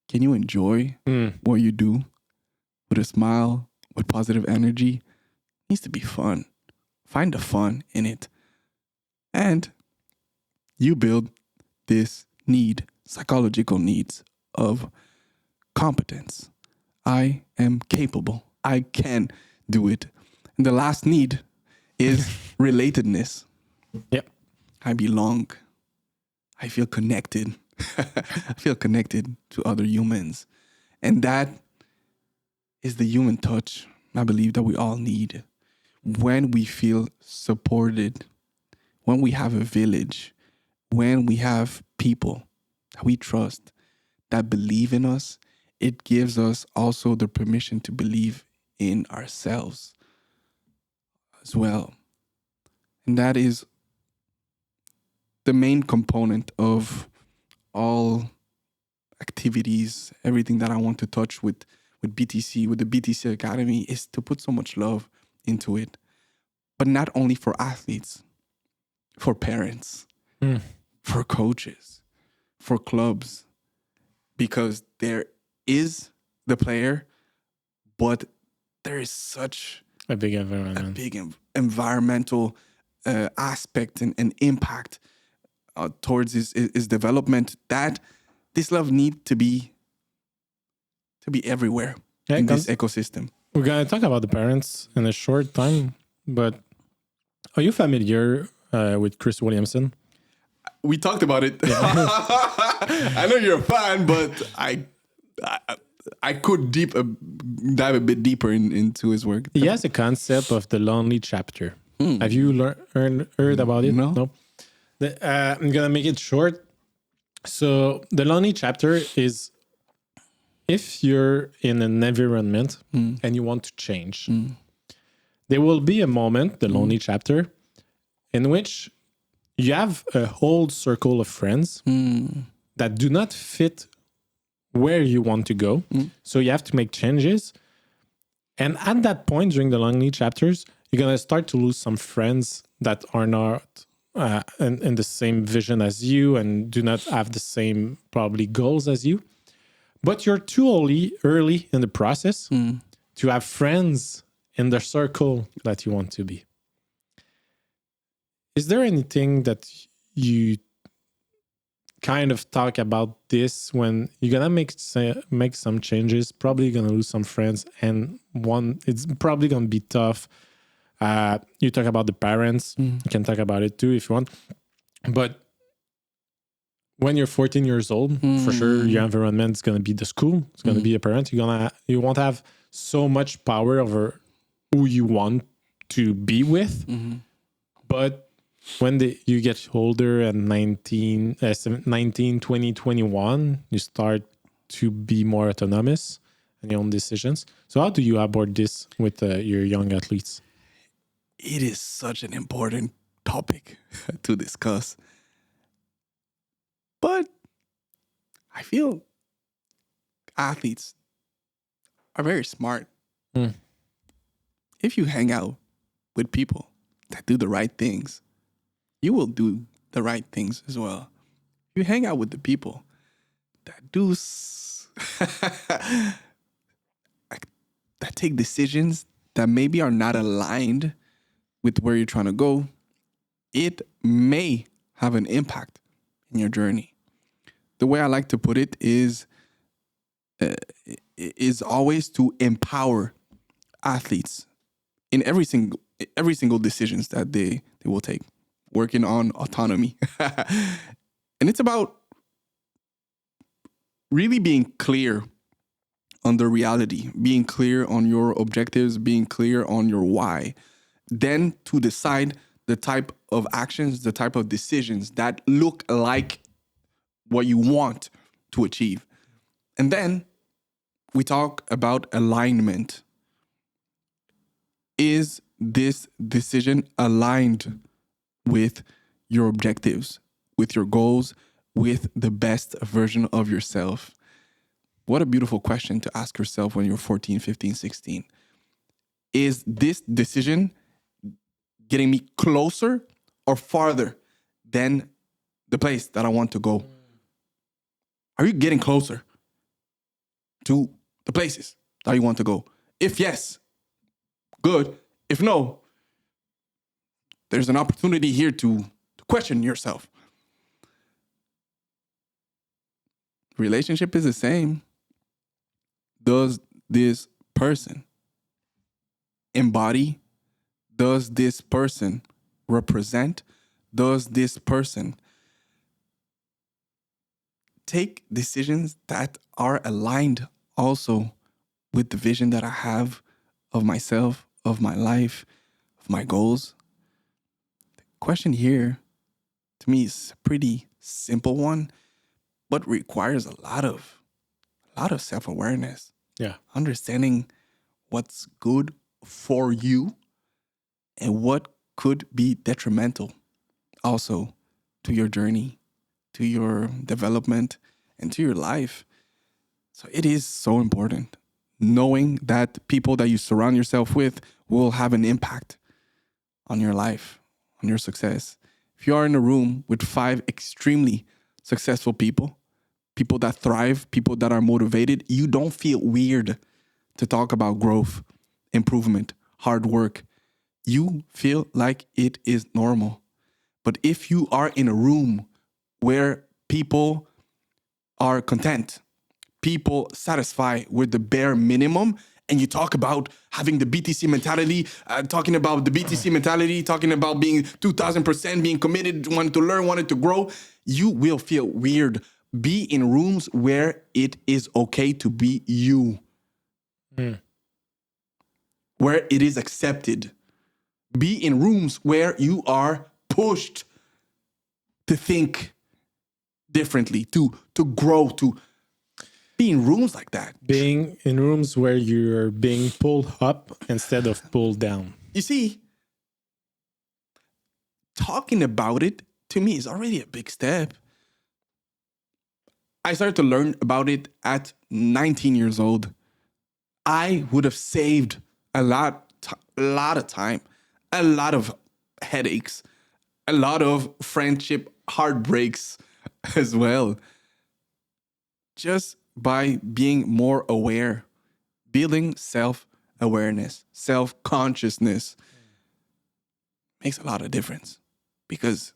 Can you enjoy what you do with a smile, with positive energy? It needs to be fun. Find the fun in it. And you build this psychological needs of competence. I am capable. I can do it. And the last need is relatedness. Yep. I belong. I feel connected. I feel connected to other humans. And that is the human touch I believe that we all need. When we feel supported, when we have a village, when we have people that we trust, that believe in us, it gives us also the permission to believe in ourselves as well. And that is the main component of all activities, everything that I want to touch with BTC, with the BTC Academy, is to put so much love into it. But not only for athletes, for parents, for coaches, for clubs, because there is the player, but there is such A big a environment. big environmental aspect and impact towards his development, that this love need to be everywhere Yeah, in this ecosystem. We're going to talk about the parents in a short time, but are you familiar with Chris Williamson? We talked about it. I know you're a fan, but I could dive a bit deeper into his work. He has a concept of the lonely chapter. Have you heard about it? No. I'm going to make it short. So the lonely chapter is if you're in an environment and you want to change, there will be a moment, the lonely chapter, in which you have a whole circle of friends that do not fit where you want to go. So you have to make changes. And at that point, during the lonely chapters, you're going to start to lose some friends that are not in the same vision as you and do not have the same probably goals as you. But you're too early in the process to have friends in the circle that you want to be. Is there anything that you kind of talk about this when you're gonna make some changes? Probably gonna lose some friends, and it's probably gonna be tough. You talk about the parents. You can talk about it too if you want. But when you're 14 years old, for sure, your environment is gonna be the school. It's gonna be a parent. You won't have so much power over who you want to be with, but when you get older at 19, 20, 21, you start to be more autonomous in your own decisions. So how do you abort this with your young athletes? It is such an important topic to discuss. But I feel athletes are very smart. If you hang out with people that do the right things, you will do the right things as well. You hang out with the people that that take decisions that maybe are not aligned with where you're trying to go, it may have an impact in your journey. The way I like to put it is always to empower athletes in every single decisions that they will take. Working on autonomy. And it's about really being clear on the reality, being clear on your objectives, being clear on your why. Then to decide the type of actions, the type of decisions that look like what you want to achieve. And then we talk about alignment. Is this decision aligned with your objectives, with your goals, with the best version of yourself? What a beautiful question to ask yourself when you're 14, 15, 16. Is this decision getting me closer or farther than the place that I want to go? Are you getting closer to the places that you want to go? If yes, good. If no, there's an opportunity here to question yourself. Relationship is the same. Does this person embody? Does this person represent? Does this person take decisions that are aligned also with the vision that I have of myself, of my life, of my goals? Question here, to me, is a pretty simple one, but requires a lot of self-awareness. Yeah. Understanding what's good for you and what could be detrimental also to your journey, to your development, and to your life. So it is so important knowing that people that you surround yourself with will have an impact on your life, on your success. If you are in a room with 5 extremely successful people that thrive, people that are motivated, you don't feel weird to talk about growth, improvement, hard work, you feel like it is normal. But if you are in a room where people are content, people satisfied with the bare minimum, and you talk about having the BTC mentality, talking about being 2000%, being committed, wanting to learn, wanting to grow, you will feel weird. Be in rooms where it is okay to be you, where it is accepted. Be in rooms where you are pushed to think differently, to grow, to be in rooms like that. Being in rooms where you're being pulled up instead of pulled down. You see, talking about it to me is already a big step. I started to learn about it at 19 years old. I would have saved a lot of time, a lot of headaches, a lot of friendship heartbreaks as well. Just by being more aware, building self-awareness, self-consciousness makes a lot of difference, because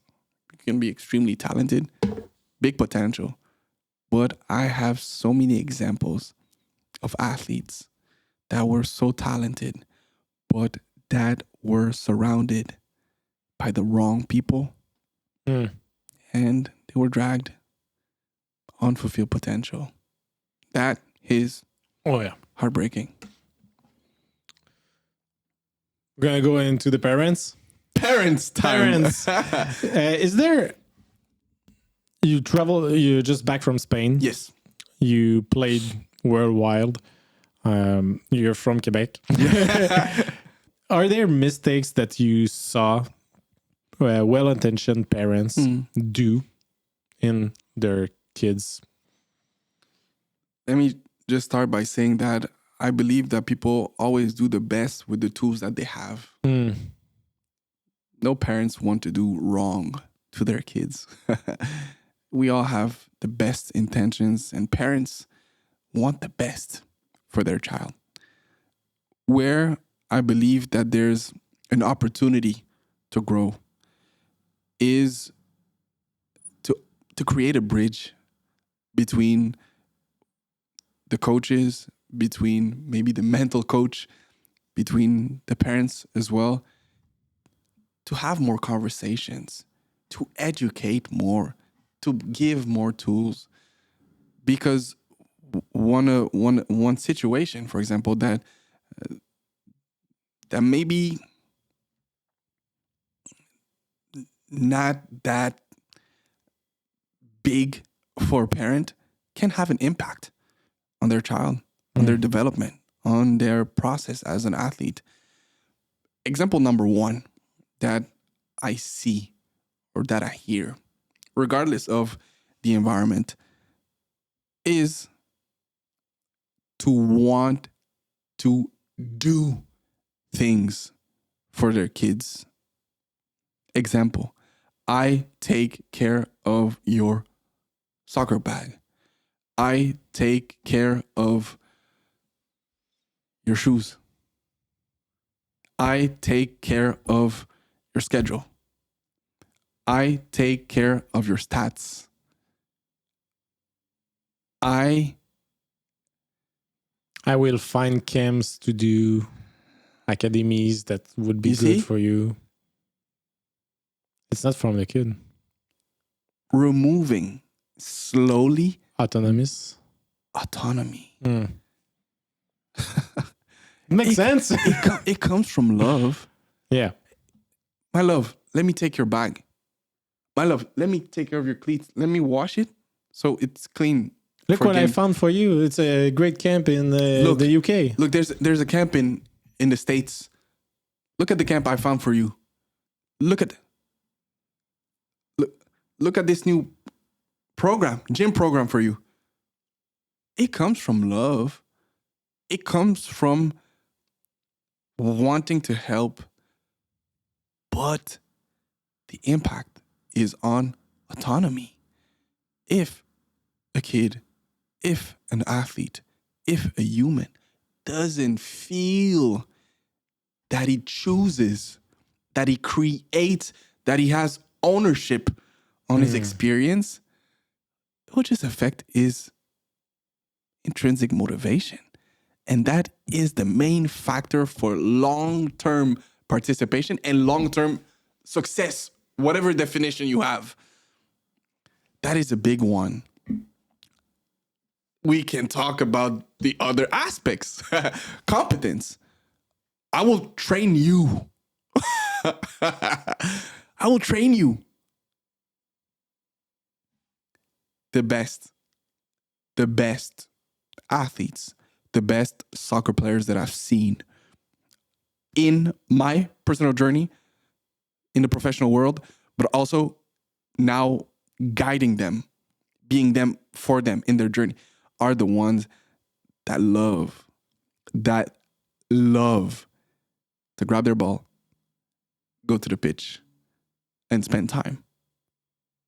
you can be extremely talented, big potential. But I have so many examples of athletes that were so talented, but that were surrounded by the wrong people, and they were dragged unfulfilled potential. That is heartbreaking. We're going to go into the parents. Parents time. Is there... You're just back from Spain. Yes. You played worldwide. You're from Quebec. Are there mistakes that you saw well-intentioned parents do in their kids? Let me just start by saying that I believe that people always do the best with the tools that they have. No parents want to do wrong to their kids. We all have the best intentions, and parents want the best for their child. Where I believe that there's an opportunity to grow is to create a bridge between the coaches, between maybe the mental coach, between the parents as well, to have more conversations, to educate more, to give more tools. Because one situation, for example, that maybe not that big for a parent can have an impact on their child, on their development, on their process as an athlete. Example number one that I see or that I hear, regardless of the environment, is to want to do things for their kids. Example, I take care of your soccer bag. I take care of your shoes. I take care of your schedule. I take care of your stats. I will find camps to do, academies that would be good for you. It's not from the kid. Removing slowly autonomy. Makes sense. It comes from love. Yeah. My love, let me take your bag. My love, let me take care of your cleats. Let me wash it so it's clean. Look what I found for you. It's a great camp in the UK. Look, there's a camp in the States. Look at the camp I found for you. Look at this new gym program for you. It comes from love. It comes from wanting to help, but the impact is on autonomy. If a kid, if an athlete, if a human doesn't feel that he chooses, that he creates, that he has ownership on his experience, it will just affect his intrinsic motivation. And that is the main factor for long-term participation and long-term success, whatever definition you have. That is a big one. We can talk about the other aspects. Competence. I will train you. I will train you. The best athletes, the best soccer players that I've seen in my personal journey in the professional world, but also now guiding them, being them for them in their journey, are the ones that love to grab their ball, go to the pitch, and spend time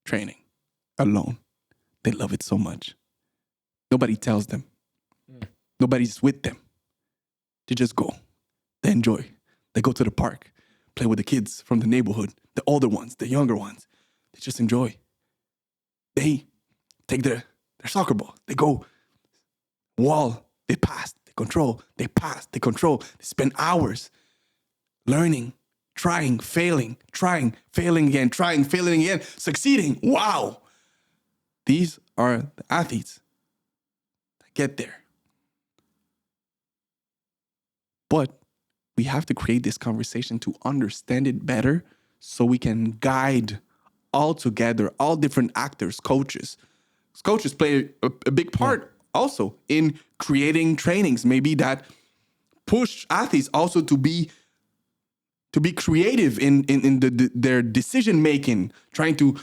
training alone. They love it so much. Nobody tells them. Nobody's with them. They just go. They enjoy. They go to the park, play with the kids from the neighborhood, the older ones, the younger ones. They just enjoy. They take their soccer ball. They go wall. They pass. They control. They pass. They control. They spend hours learning, trying, failing again, trying, failing again, succeeding. Wow. These are the athletes that get there. But we have to create this conversation to understand it better so we can guide all together, all different actors, coaches. Coaches play a big part also in creating trainings, maybe that push athletes also to be creative in their decision making, trying to,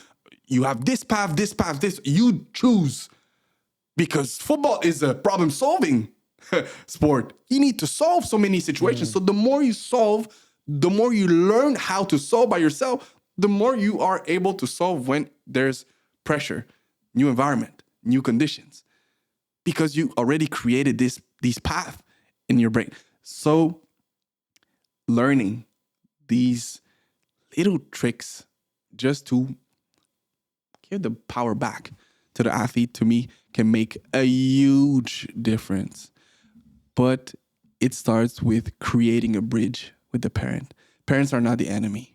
you have this path, this, you choose. Because football is a problem solving sport. You need to solve so many situations. So the more you solve, the more you learn how to solve by yourself, the more you are able to solve when there's pressure, new environment, new conditions. Because you already created these paths in your brain. So learning these little tricks just to give the power back to the athlete, to me, can make a huge difference. But it starts with creating a bridge with the parent. Parents are not the enemy.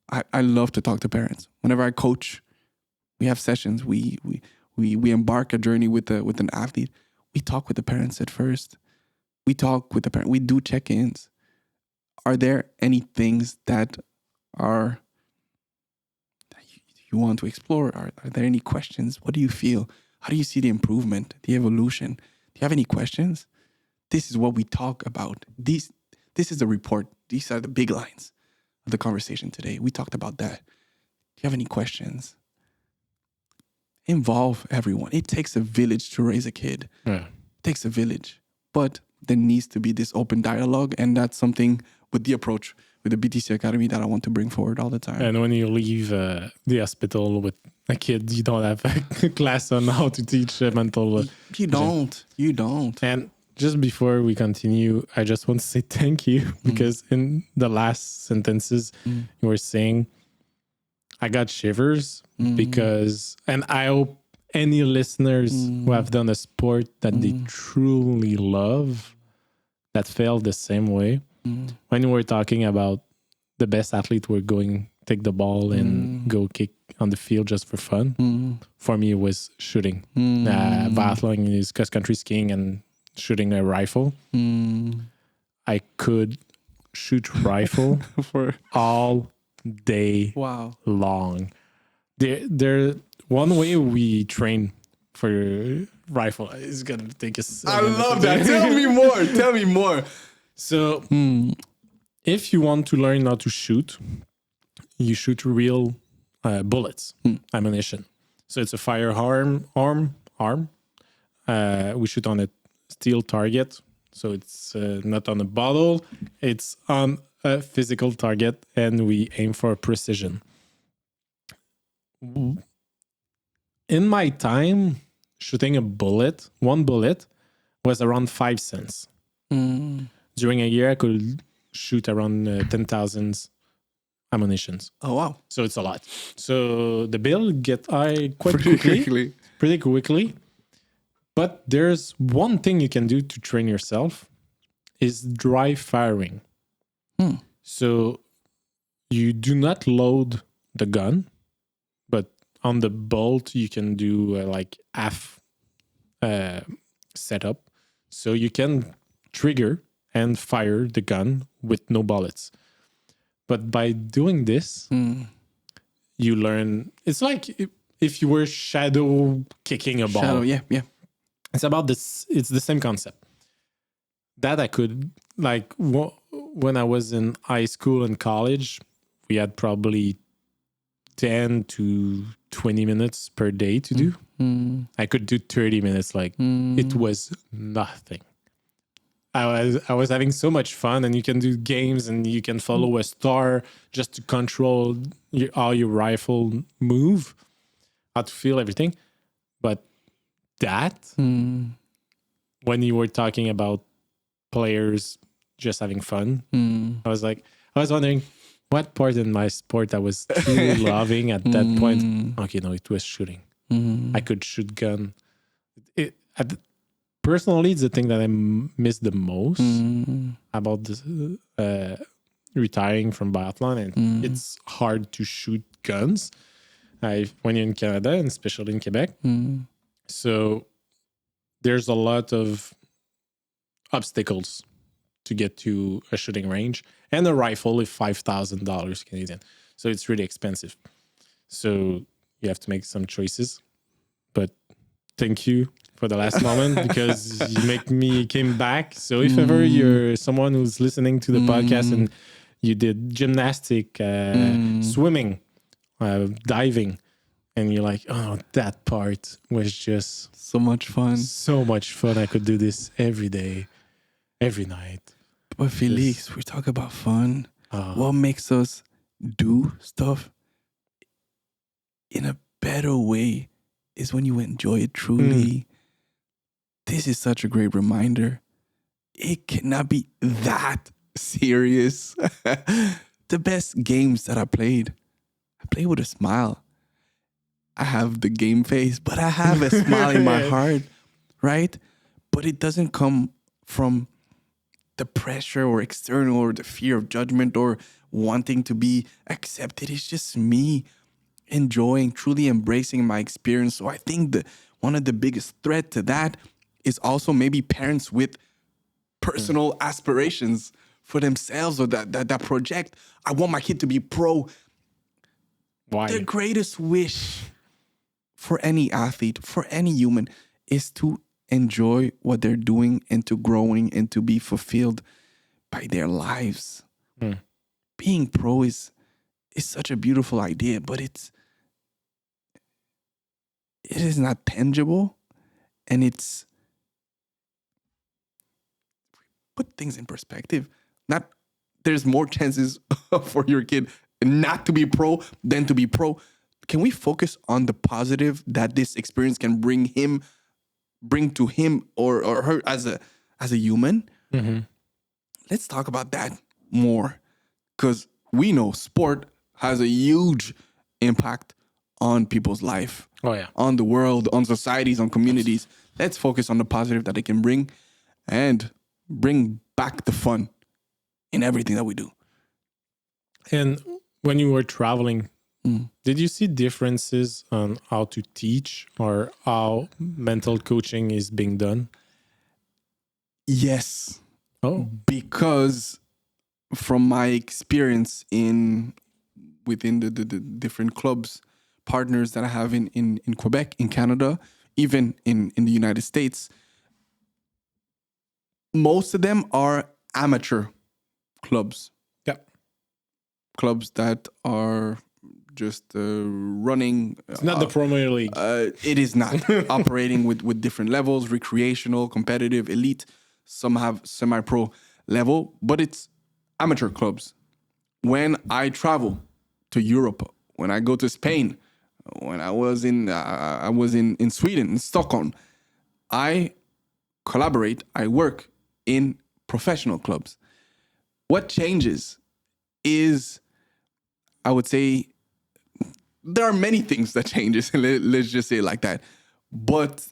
I love to talk to parents. Whenever I coach, we have sessions. We embark a journey with an athlete. We talk with the parents at first. We talk with the parent. We do check-ins. Are there any things that you want to explore? Are there any questions? What do you feel? How do you see the improvement, the evolution? Do you have any questions? This is what we talk about. This is the report. These are the big lines of the conversation today. We talked about that. Do you have any questions? Involve everyone. It takes a village to raise a kid. Yeah. It takes a village. But there needs to be this open dialogue, and that's something with the approach with the BTC Academy that I want to bring forward all the time. And when you leave the hospital with a kid, you don't have a class on how to teach mental. You don't. And just before we continue, I just want to say thank you because in the last sentences you were saying, I got shivers because, and I hope any listeners who have done a sport that they truly love, that felt the same way. When we were talking about the best athlete were going take the ball and go kick on the field just for fun. For me, it was shooting. Biathlon is cross-country skiing and shooting a rifle. I could shoot rifle for all day long. There, one way we train for rifle is gonna take us. I love that. Tell me more. So, if you want to learn how to shoot, you shoot real bullets, ammunition. So it's a firearm arm. We shoot on a steel target, so it's not on a bottle. It's on a physical target, and we aim for precision. In my time, shooting one bullet was around 5 cents. During a year, I could shoot around 10,000 ammunitions. Oh, wow. So it's a lot. So the bill get high quite pretty quickly. But there's one thing you can do to train yourself is dry firing. So you do not load the gun, but on the bolt you can do like half setup. So you can trigger and fire the gun with no bullets. But by doing this, you learn. It's like if you were shadow kicking a ball. Shadow, yeah. It's about this. It's the same concept. That I could, like, when I was in high school and college, we had probably 10 to 20 minutes per day to do. I could do 30 minutes. Like, it was nothing. I was having so much fun, and you can do games and you can follow a star just to control how your rifle move, how to feel everything. But that, when you were talking about players just having fun, I was wondering what part in my sport I was truly loving at that point. Okay, no, it was shooting. I could shoot gun. Personally, it's the thing that I miss the most about this, retiring from biathlon. And it's hard to shoot guns when you're in Canada, and especially in Quebec. So there's a lot of obstacles to get to a shooting range. And a rifle is $5,000 Canadian. So it's really expensive. So you have to make some choices. But thank you for the last moment, because you make me came back. So if ever you're someone who's listening to the podcast and you did gymnastic, swimming, diving, and you're like, oh, that part was just so much fun. So much fun. I could do this every day, every night. But Felix, we talk about fun. What makes us do stuff in a better way is when you enjoy it truly. This is such a great reminder. It cannot be that serious. The best games that I played with a smile. I have the game face, but I have a smile in my heart, right? But it doesn't come from the pressure or external or the fear of judgment or wanting to be accepted. It's just me enjoying, truly embracing my experience. So I think that one of the biggest threat to that is also maybe parents with personal aspirations for themselves, or that project. I want my kid to be pro. Why? The greatest wish for any athlete, for any human, is to enjoy what they're doing and to growing and to be fulfilled by their lives. Being pro is such a beautiful idea, but it is not tangible, and it's, put things in perspective. There's more chances for your kid not to be pro than to be pro. Can we focus on the positive that this experience can bring to him or her as a human? Let's talk about that more, because we know sport has a huge impact on people's life, on the world, on societies, on communities. Let's focus on the positive that it can bring, and bring back the fun in everything that we do. And when you were traveling, did you see differences on how to teach or how mental coaching is being done? Yes. Oh. Because from my experience within the different clubs, partners that I have in Quebec, in Canada, even in the United States, most of them are amateur clubs. Yep. Clubs that are just running. It's not the Premier League. It is not. Operating with different levels, recreational, competitive, elite. Some have semi-pro level, but it's amateur clubs. When I travel to Europe, when I go to Spain, when I was in Sweden, in Stockholm, I collaborate, I work in professional clubs. What changes is, I would say, there are many things that changes. Let's just say it like that. But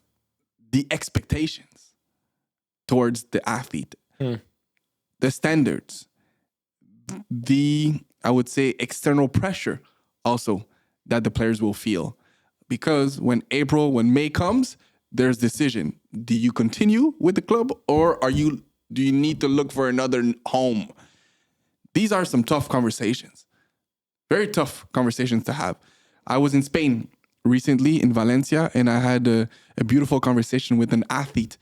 the expectations towards the athlete, the standards, I would say, external pressure also that the players will feel. Because when May comes, there's decision. Do you continue with the club, or do you need to look for another home? These are some tough conversations. Very tough conversations to have. I was in Spain recently in Valencia, and I had a beautiful conversation with an athlete,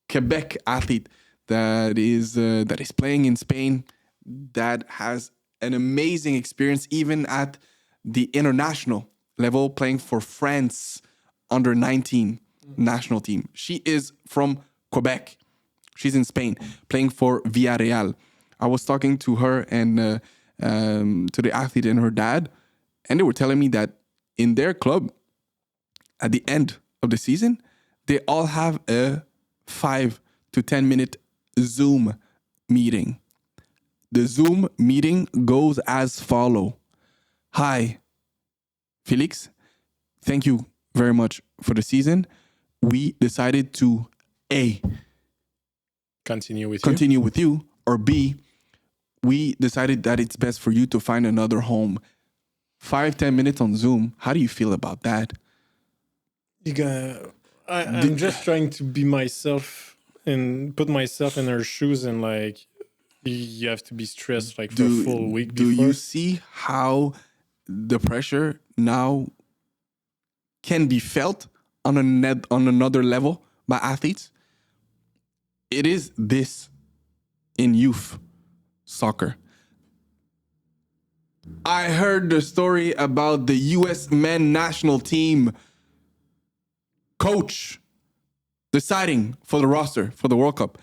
Quebec athlete that is playing in Spain, that has an amazing experience even at the international level, playing for France under 19 national team. She is from Quebec. She's in Spain playing for Villarreal. I was talking to her and to the athlete and her dad, and they were telling me that in their club, at the end of the season, they all have a 5 to 10 minute Zoom meeting. The Zoom meeting goes as follow. Hi, Felix. Thank you very much for the season. We decided to A, Continue with you, or B, we decided that it's best for you to find another home. 5-10 minutes on Zoom. How do you feel about that? I'm just trying to be myself and put myself in her shoes, and like you have to be stressed like for a full week before. Do you see how the pressure now can be felt on another level by athletes? It is this in youth soccer. I heard the story about the U.S. men national team coach deciding for the roster for the World Cup,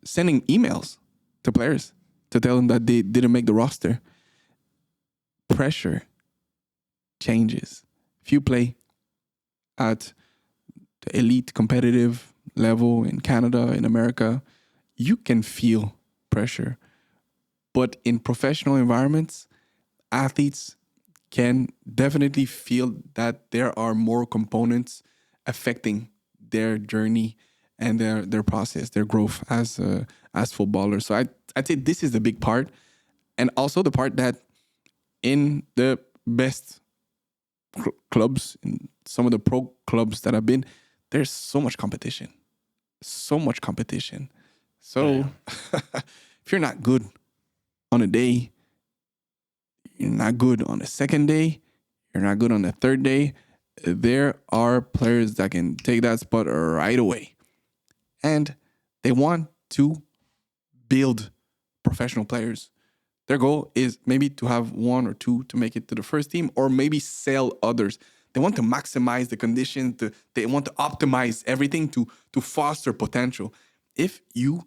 sending emails to players to tell them that they didn't make the roster. Pressure changes. If you play at the elite competitive level in Canada, in America, you can feel pressure. But in professional environments, athletes can definitely feel that there are more components affecting their journey and their process, their growth as footballers. So I'd say this is the big part, and also the part that in the best clubs, in some of the pro clubs that I've been, there's so much competition. So if you're not good on a day, you're not good on the second day, you're not good on the third day, there are players that can take that spot right away. And they want to build professional players. Their goal is maybe to have one or two to make it to the first team, or maybe sell others. They want to maximize the conditions. They want to optimize everything to foster potential. If you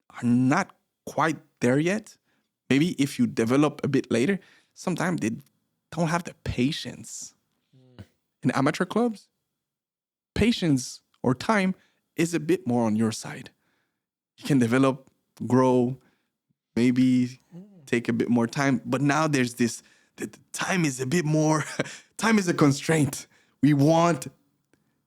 are not quite there yet, maybe if you develop a bit later, sometimes they don't have the patience. In amateur clubs, patience or time is a bit more on your side. You can develop, grow, maybe take a bit more time. But now there's this, the time is a bit more, time is a constraint. We want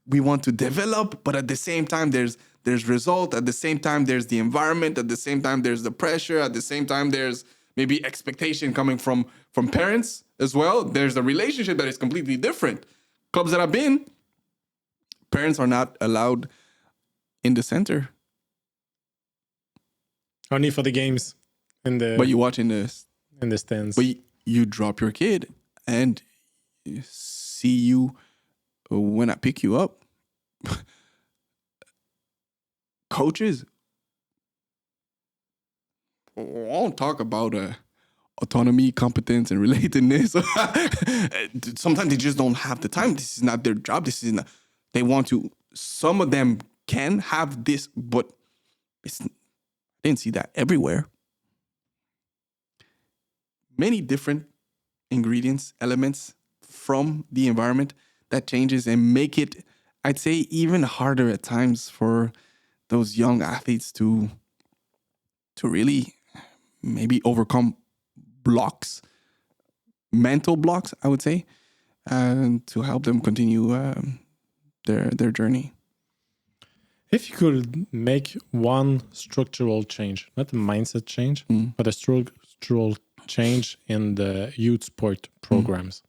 to develop, but at the same time, there's result. At the same time, there's the environment. At the same time, there's the pressure. At the same time, there's maybe expectation coming from parents as well. There's a relationship that is completely different. Clubs that I've been, parents are not allowed in the center. Only for the games. But you watch in the stands. But you drop your kid and see you when I pick you up. Coaches won't talk about autonomy, competence, and relatedness. Sometimes they just don't have the time. This is not their job. They want to. Some of them can have this, but I didn't see that everywhere. Many different ingredients, elements from the environment that changes and make it, I'd say, even harder at times for those young athletes to to really maybe overcome blocks, mental blocks, I would say, and to help them continue their journey. If you could make one structural change, not a mindset change, but a structural change in the youth sport programs,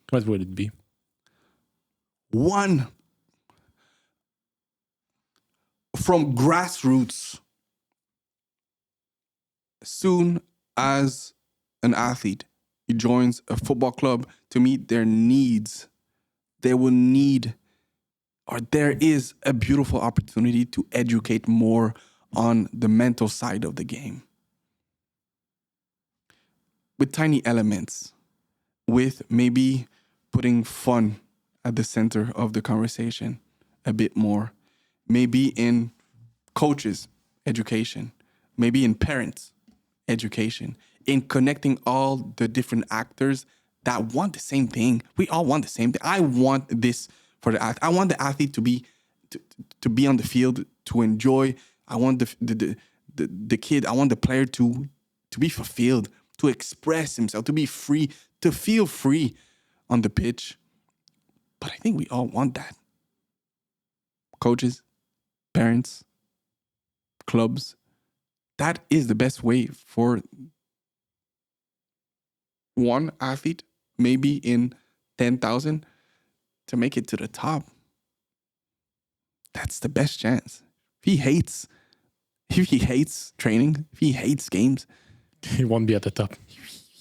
what would it be? One, from grassroots, soon as an athlete he joins a football club to meet their needs, they will need, or there is a beautiful opportunity to educate more on the mental side of the game. With tiny elements, with maybe putting fun at the center of the conversation a bit more, maybe in coaches' education, maybe in parents' education, in connecting all the different actors that want the same thing. We all want the same thing. I want this for the athlete. I want the athlete to be on the field, to enjoy. I want the kid, I want the player to be fulfilled, to express himself, to be free, to feel free on the pitch. But I think we all want that. Coaches, parents, clubs, that is the best way for one athlete, maybe in 10,000, to make it to the top. That's the best chance. If he hates training, if he hates games, He won't be at the top.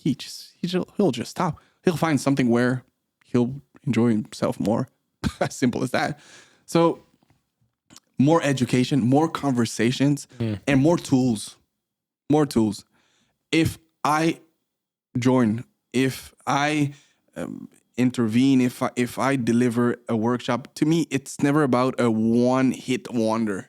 he'll just stop. He'll find something where he'll enjoy himself more. As simple as that. So more education, more conversations, and more tools. More tools. If I join, if I intervene, if I deliver a workshop, to me, it's never about a one-hit wonder.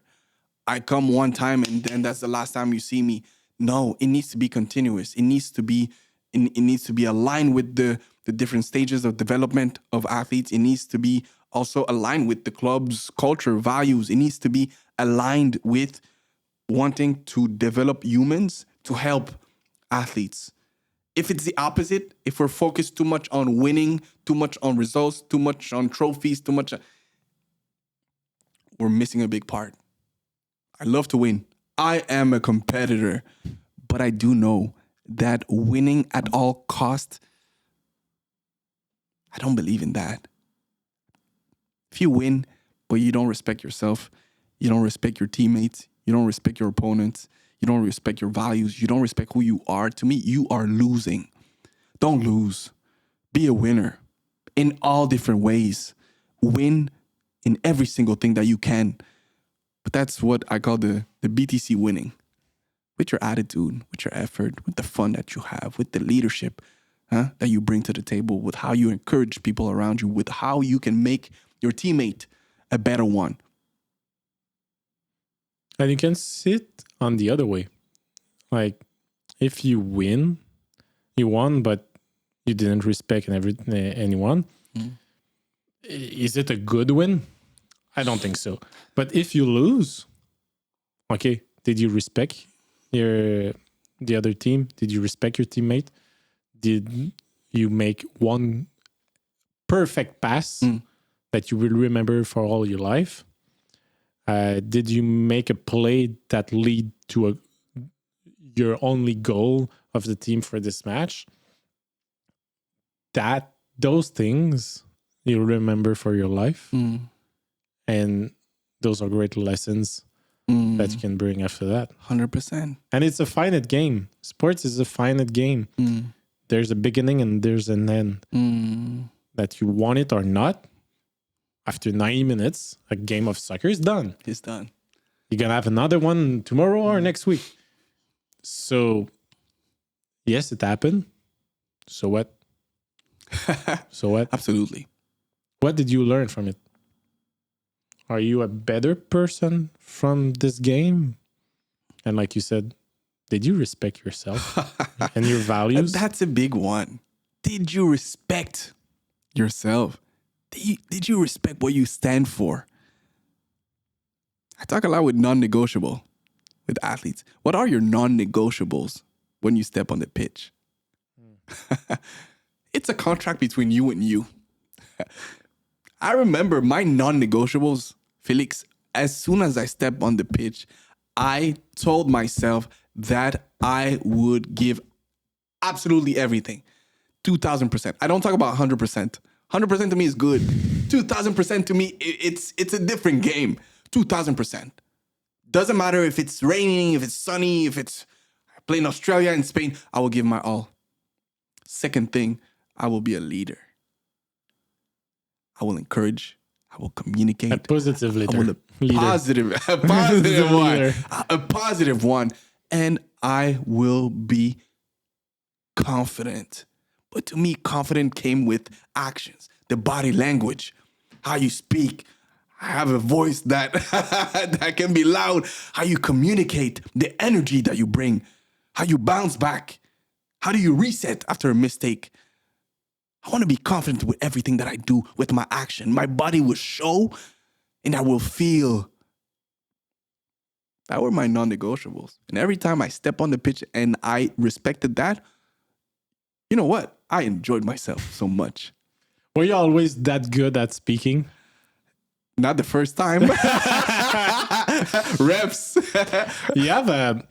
I come one time and then that's the last time you see me. No, it needs to be continuous. It needs to be aligned with the different stages of development of athletes. It needs to be also aligned with the club's culture, values. It needs to be aligned with wanting to develop humans to help athletes. If it's the opposite, if we're focused too much on winning, too much on results, too much on trophies, we're missing a big part. I love to win. I am a competitor, but I do know that winning at all costs, I don't believe in that. If you win, but you don't respect yourself, you don't respect your teammates, you don't respect your opponents, you don't respect your values, you don't respect who you are, to me, you are losing. Don't lose. Be a winner in all different ways. Win in every single thing that you can. But that's what I call the BTC winning. With your attitude, with your effort, with the fun that you have, with the leadership that you bring to the table, with how you encourage people around you, with how you can make your teammate a better one. And you can see it on the other way. Like, if you win, you won, but you didn't respect anyone. Is it a good win? I don't think so. But if you lose, okay, did you respect the other team? Did you respect your teammate? Did you make one perfect pass that you will remember for all your life? Did you make a play that lead to your only goal of the team for this match? Those things you'll remember for your life. And those are great lessons that you can bring after that. 100%. And it's a finite game. Sports is a finite game. There's a beginning and there's an end. That you want it or not, after 90 minutes, a game of soccer is done. It's done. You're going to have another one tomorrow or next week. So, yes, it happened. So what? So what? Absolutely. What did you learn from it? Are you a better person from this game? And like you said, did you respect yourself and your values? That's a big one. Did you respect yourself? Did you respect what you stand for? I talk a lot with non-negotiable. with athletes. What are your non-negotiables when you step on the pitch? It's a contract between you and you. I remember my non-negotiables, Felix, as soon as I stepped on the pitch, I told myself that I would give absolutely everything. 2,000%. I don't talk about 100%. 100% to me is good. 2,000% to me, it's a different game. 2,000%. Doesn't matter if it's raining, if it's sunny, if it's I play in Australia and Spain, I will give my all. Second thing, I will be a leader. I will encourage. I will communicate. A positive leader. I will a positive one. A positive one. And I will be confident. But to me, confident came with actions, the body language, how you speak. I have a voice that, that can be loud, how you communicate, the energy that you bring, how you bounce back, how do you reset after a mistake. I want to be confident with everything that I do with my action. My body will show and I will feel. That were my non-negotiables. And every time I step on the pitch and I respected that, you know what? I enjoyed myself so much. Were you always that good at speaking? Not the first time. Reps. You have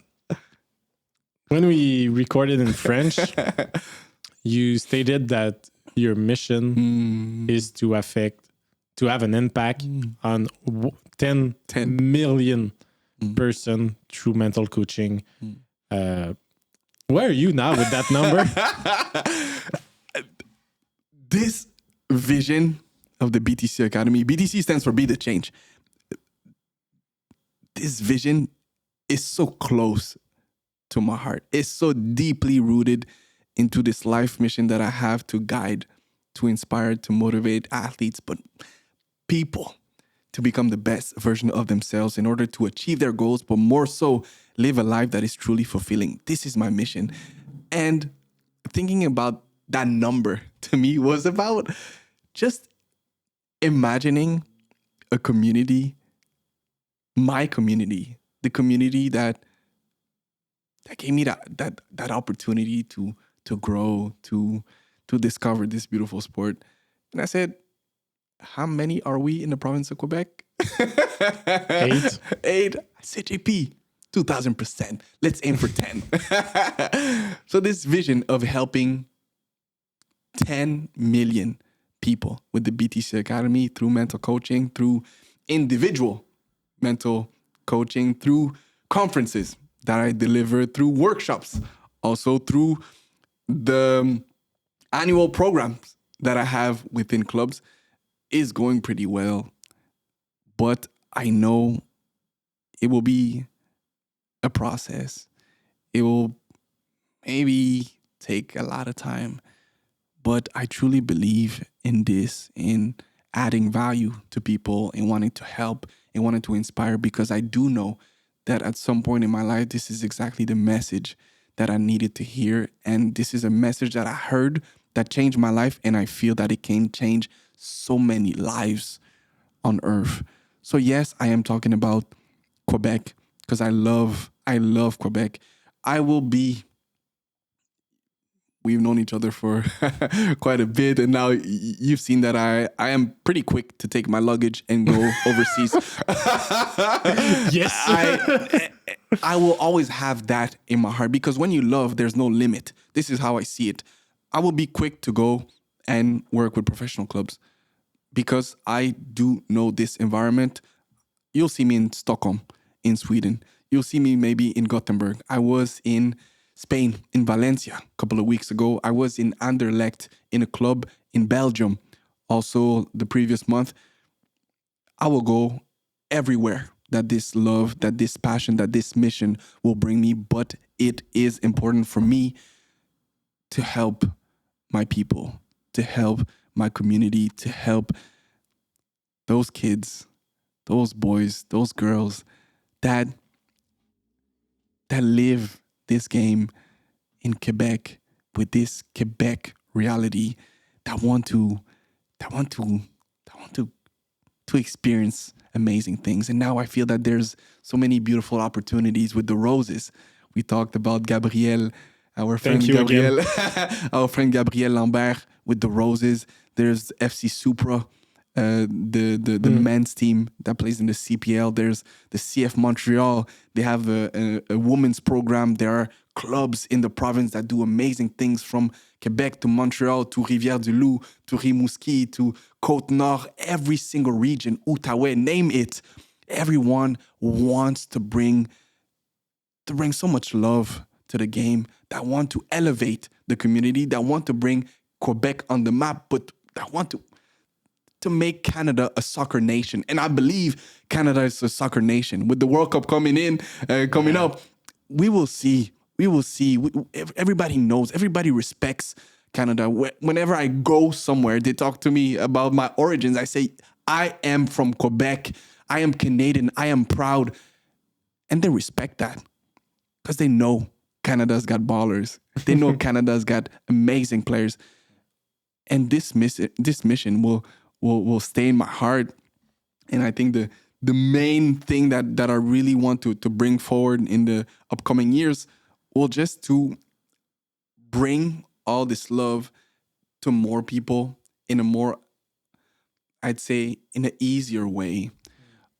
when we recorded in French, you stated that your mission is to have an impact on 10 million person through mental coaching. Where are you now with that number? This vision of the BTC Academy, BTC stands for Be the Change. This vision is so close to my heart. It's so deeply rooted into this life mission that I have to guide, to inspire, to motivate athletes, but people to become the best version of themselves in order to achieve their goals, but more so live a life that is truly fulfilling. This is my mission. And thinking about that number to me was about just imagining a community, my community, the community that gave me that opportunity to grow, to discover this beautiful sport. And I said, how many are we in the province of Quebec? 8. 8. I said, JP, 2,000%. Let's aim for 10. So this vision of helping 10 million people with the BTC Academy through mental coaching, through individual mental coaching, through conferences that I deliver, through workshops, also through the annual programs that I have within clubs, is going pretty well. But I know it will be a process. It will maybe take a lot of time. But I truly believe in this, in adding value to people and wanting to help and wanting to inspire, because I do know that at some point in my life, this is exactly the message that I needed to hear. And this is a message that I heard that changed my life. And I feel that it can change so many lives on earth. So yes, I am talking about Quebec because I love Quebec. We've known each other for quite a bit, and now you've seen that I am pretty quick to take my luggage and go overseas. Yes. I will always have that in my heart, because when you love, there's no limit. This is how I see it. I will be quick to go and work with professional clubs because I do know this environment. You'll see me in Stockholm, in Sweden. You'll see me maybe in Gothenburg. I was in Spain, in Valencia, a couple of weeks ago. I was in Anderlecht in a club in Belgium, also the previous month. I will go everywhere that this love, that this passion, that this mission will bring me. But it is important for me to help my people, to help my community, to help those kids, those boys, those girls that live this game in Quebec with this Quebec reality, that want to to experience amazing things. And now I feel that there's so many beautiful opportunities with the roses. We talked about Gabriel, our friend Gabriel, our friend Gabriel Lambert with the roses. There's FC Supra, the men's team that plays in the CPL. There's the CF Montreal. They have a women's program. There are clubs in the province that do amazing things, from Quebec to Montreal to Rivière-du-Loup to Rimouski to Côte-Nord. Every single region, Outaouais, name it. Everyone wants to bring so much love to the game, that want to elevate the community, that want to bring Quebec on the map, but that want to make Canada a soccer nation. And I believe Canada is a soccer nation. With the World Cup coming up, we will see. Everybody knows, everybody respects Canada. Whenever I go somewhere, they talk to me about my origins. I say, I am from Quebec. I am Canadian. I am proud. And they respect that because they know Canada's got ballers. They know Canada's got amazing players. And this mission will stay in my heart. And I think the main thing that I really want to bring forward in the upcoming years will just to bring all this love to more people in a more, I'd say, in an easier way.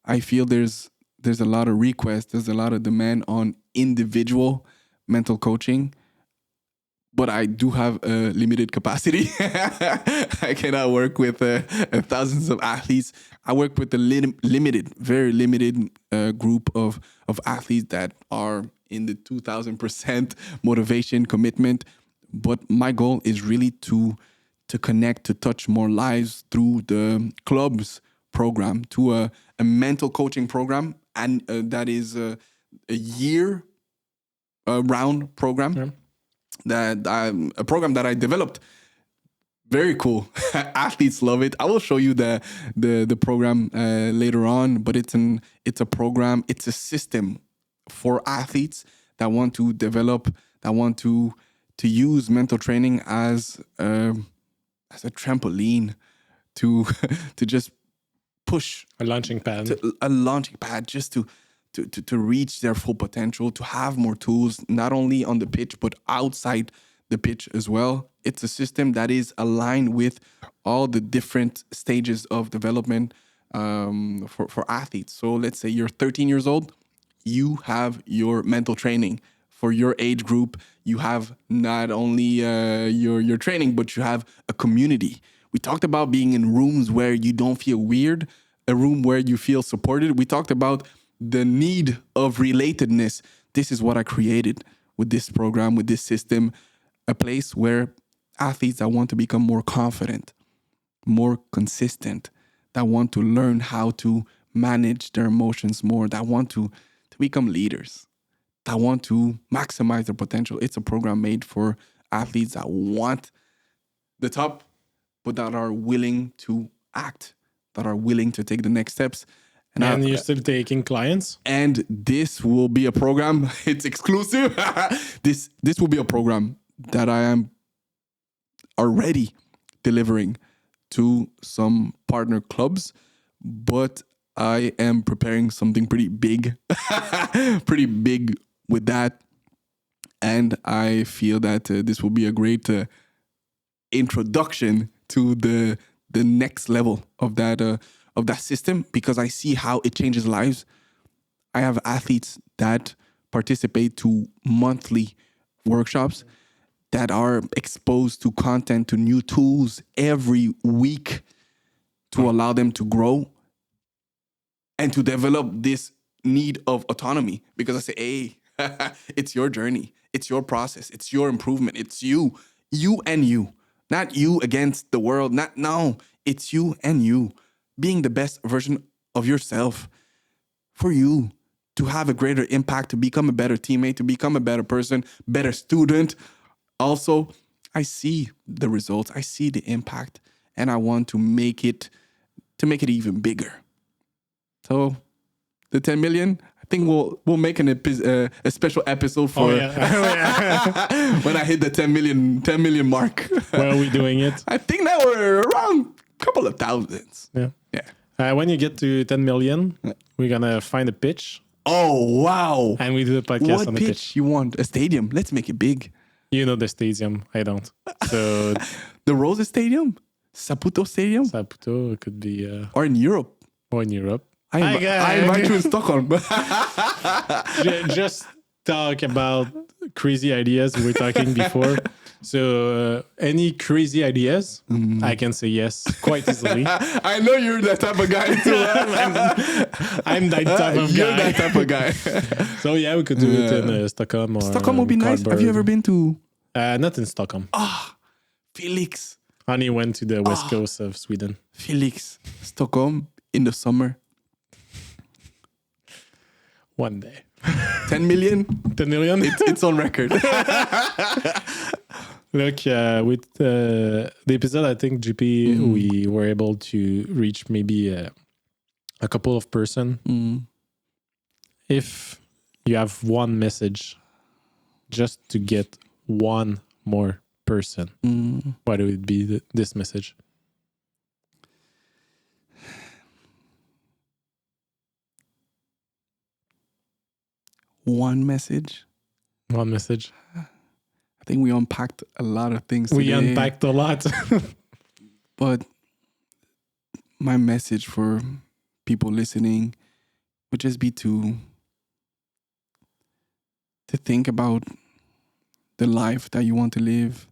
I feel there's a lot of requests, there's a lot of demand on individual mental coaching, but I do have a limited capacity. I cannot work with thousands of athletes. I work with a very limited group of athletes that are in the 2,000% motivation commitment. But my goal is really to connect, to touch more lives through the club's program, to a mental coaching program, and that is a year round program. Yeah. A program that I developed. Very cool. Athletes love it. I will show you the program later on, but it's a program, it's a system for athletes that want to develop, that want to use mental training as a trampoline to just push a launching pad, just to reach their full potential, to have more tools, not only on the pitch, but outside the pitch as well. It's a system that is aligned with all the different stages of development for athletes. So let's say you're 13 years old, you have your mental training. For your age group, you have not only your training, but you have a community. We talked about being in rooms where you don't feel weird, a room where you feel supported. We talked about the need of relatedness. This is what I created with this program, with this system, a place where athletes that want to become more confident, more consistent, that want to learn how to manage their emotions more, that want to become leaders, that want to maximize their potential. It's a program made for athletes that want the top, but that are willing to act, that are willing to take the next steps. And you're still taking clients? And this will be a program, it's exclusive. This will be a program that I am already delivering to some partner clubs, but I am preparing something pretty big with that. And I feel that this will be a great introduction to the next level of that system, because I see how it changes lives. I have athletes that participate to monthly workshops that are exposed to content, to new tools every week to allow them to grow and to develop this need of autonomy. Because I say, hey, it's your journey. It's your process. It's your improvement. It's you and you, not you against the world. It's you and you being the best version of yourself for you to have a greater impact, to become a better teammate, to become a better person, better student. Also, I see the results. I see the impact, and I want to make it even bigger. So the 10 million, I think we'll make a special episode for when I hit the 10 million mark. Where are we doing it? I think now we're around a couple of thousands. Yeah. When you get to 10 million, we're going to find a pitch. Oh, wow. And we do a podcast What on the pitch. you want? A stadium? Let's make it big. You know the stadium. I don't. So The Rose Stadium? Saputo Stadium? Saputo could be... Or in Europe? or in Europe. I invite you in Stockholm. Just talk about crazy ideas we were talking before. So any crazy ideas, I can say yes quite easily. I know you're that type of guy too. I'm that type of You're guy. that type of guy. So yeah, we could do it in Stockholm or Stockholm would be nice. Have you ever been to? Not in Stockholm. Felix. Only went to the west coast of Sweden. Felix. Stockholm in the summer. One day. 10 million? 10 million? It's on record. Look, with the episode, I think, GP, we were able to reach maybe a couple of person. If you have one message just to get one more person, what would be this message? One message. One message. I think we unpacked a lot of things We today, unpacked a lot. but my message for people listening would just be to think about the life that you want to live,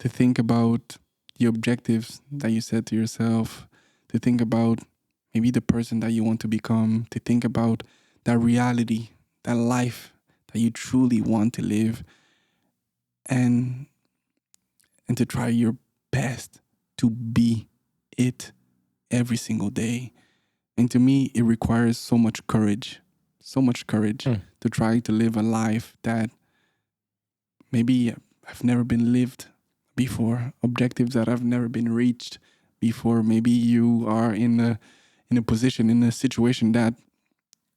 to think about the objectives that you set to yourself, to think about maybe the person that you want to become, to think about that reality, that life that you truly want to live, and to try your best to be it every single day. And to me, it requires so much courage to try to live a life that maybe I've never been lived before, objectives that have never been reached before. Maybe you are in a position, in a situation that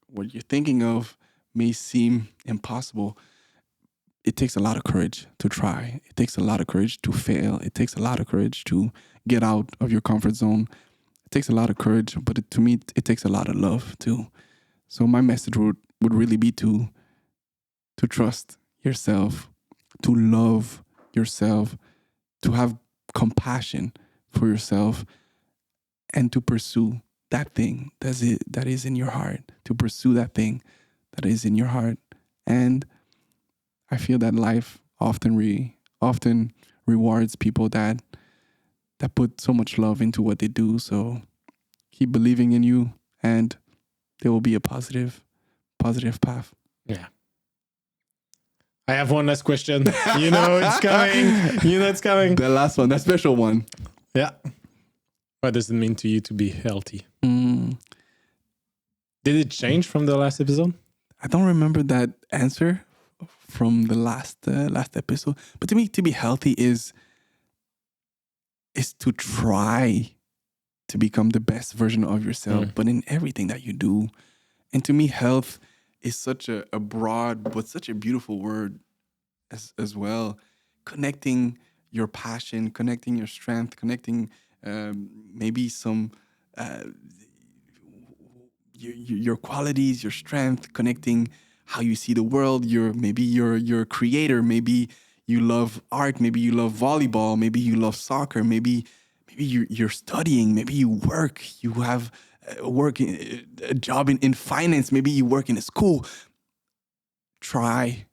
what you're thinking of may seem impossible. It takes a lot of courage to try. It takes a lot of courage to fail. It takes a lot of courage to get out of your comfort zone. It takes a lot of courage, but to me, it takes a lot of love too. So my message would really be to trust yourself, to love yourself, to have compassion for yourself, and to pursue that thing that is in your heart, to pursue that thing that is in your heart. And I feel that life often rewards people that put so much love into what they do. So keep believing in you, and there will be a positive path. Yeah. I have one last question. You know it's coming. The last one, that special one. Yeah. What does it mean to you to be healthy? Did it change from the last episode? I don't remember that answer from the last episode. But to me, to be healthy is to try to become the best version of yourself, but in everything that you do. And to me, health is such a broad, but such a beautiful word as well. Connecting your passion, connecting your strength, connecting maybe some your qualities, your strength, connecting how you see the world. Maybe you're a creator, maybe you love art, maybe you love volleyball, maybe you love soccer, maybe you're studying, maybe you work, you have a job in finance, maybe you work in a school. Try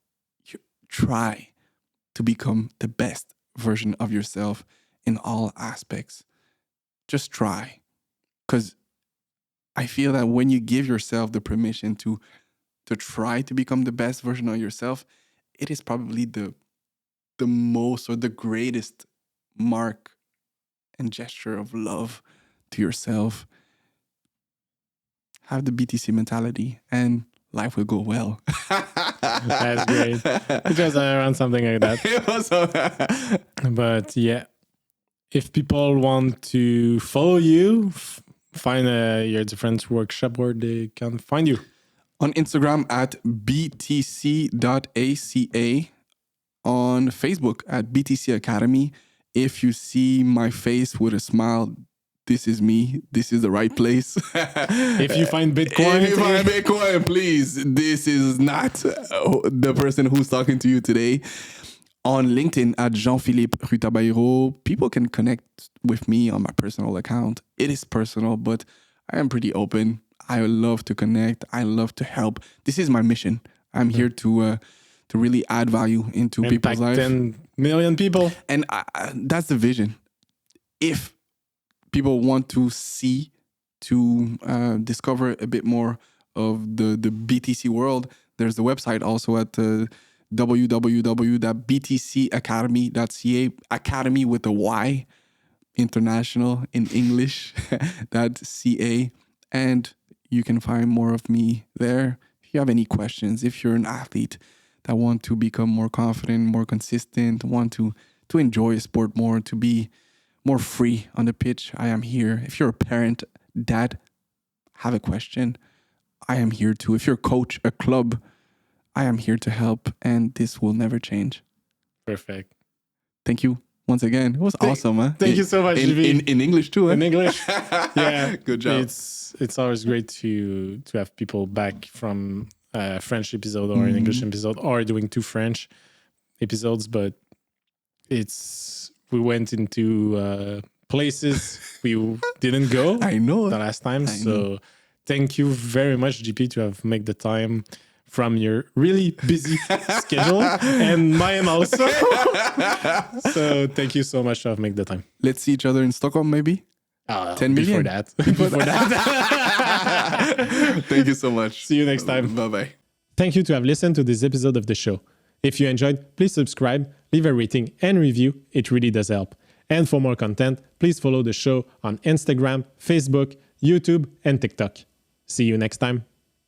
to become the best version of yourself in all aspects. Just try. Because I feel that when you give yourself the permission to try to become the best version of yourself, it is probably the most or the greatest mark and gesture of love to yourself. Have the BTC mentality and life will go well. That's great. It was around something like that. But yeah, if people want to follow you, find your different workshop, where they can find you. On Instagram at btc.aca, on Facebook at BTC Academy. If you see my face with a smile, this is me. This is the right place. If you find Bitcoin, please, this is not the person who's talking to you today. On LinkedIn at Jean-Philippe Rutabayiro, people can connect with me on my personal account. It is personal, but I am pretty open. I love to connect. I love to help. This is my mission. I'm here to really add value into people's lives. 10 million people. And that's the vision. If people want to discover a bit more of the BTC world, there's the website also at www.btcacademy.ca, academy with a Y, international in English, .ca. And you can find more of me there. If you have any questions, if you're an athlete that want to become more confident, more consistent, want to enjoy sport more, to be more free on the pitch, I am here. If you're a parent, dad, have a question, I am here too. If you're a coach, a club, I am here to help, and this will never change. Perfect. Thank you once again. It was awesome, huh? Thank you so much, JV. In English too, huh? In English. Yeah. Good job. It's always great to have people back from a French episode or an English episode, or doing 2 French episodes, but we went into places we didn't go. I know the last time. So thank you very much, GP, to have made the time from your really busy schedule and mine also. So thank you so much to have made the time. Let's see each other in Stockholm, maybe. 10 million. Before that. Thank you so much. See you next time. Bye-bye. Thank you to have listened to this episode of the show. If you enjoyed, please subscribe, leave a rating and review. It really does help. And for more content, please follow the show on Instagram, Facebook, YouTube, and TikTok. See you next time.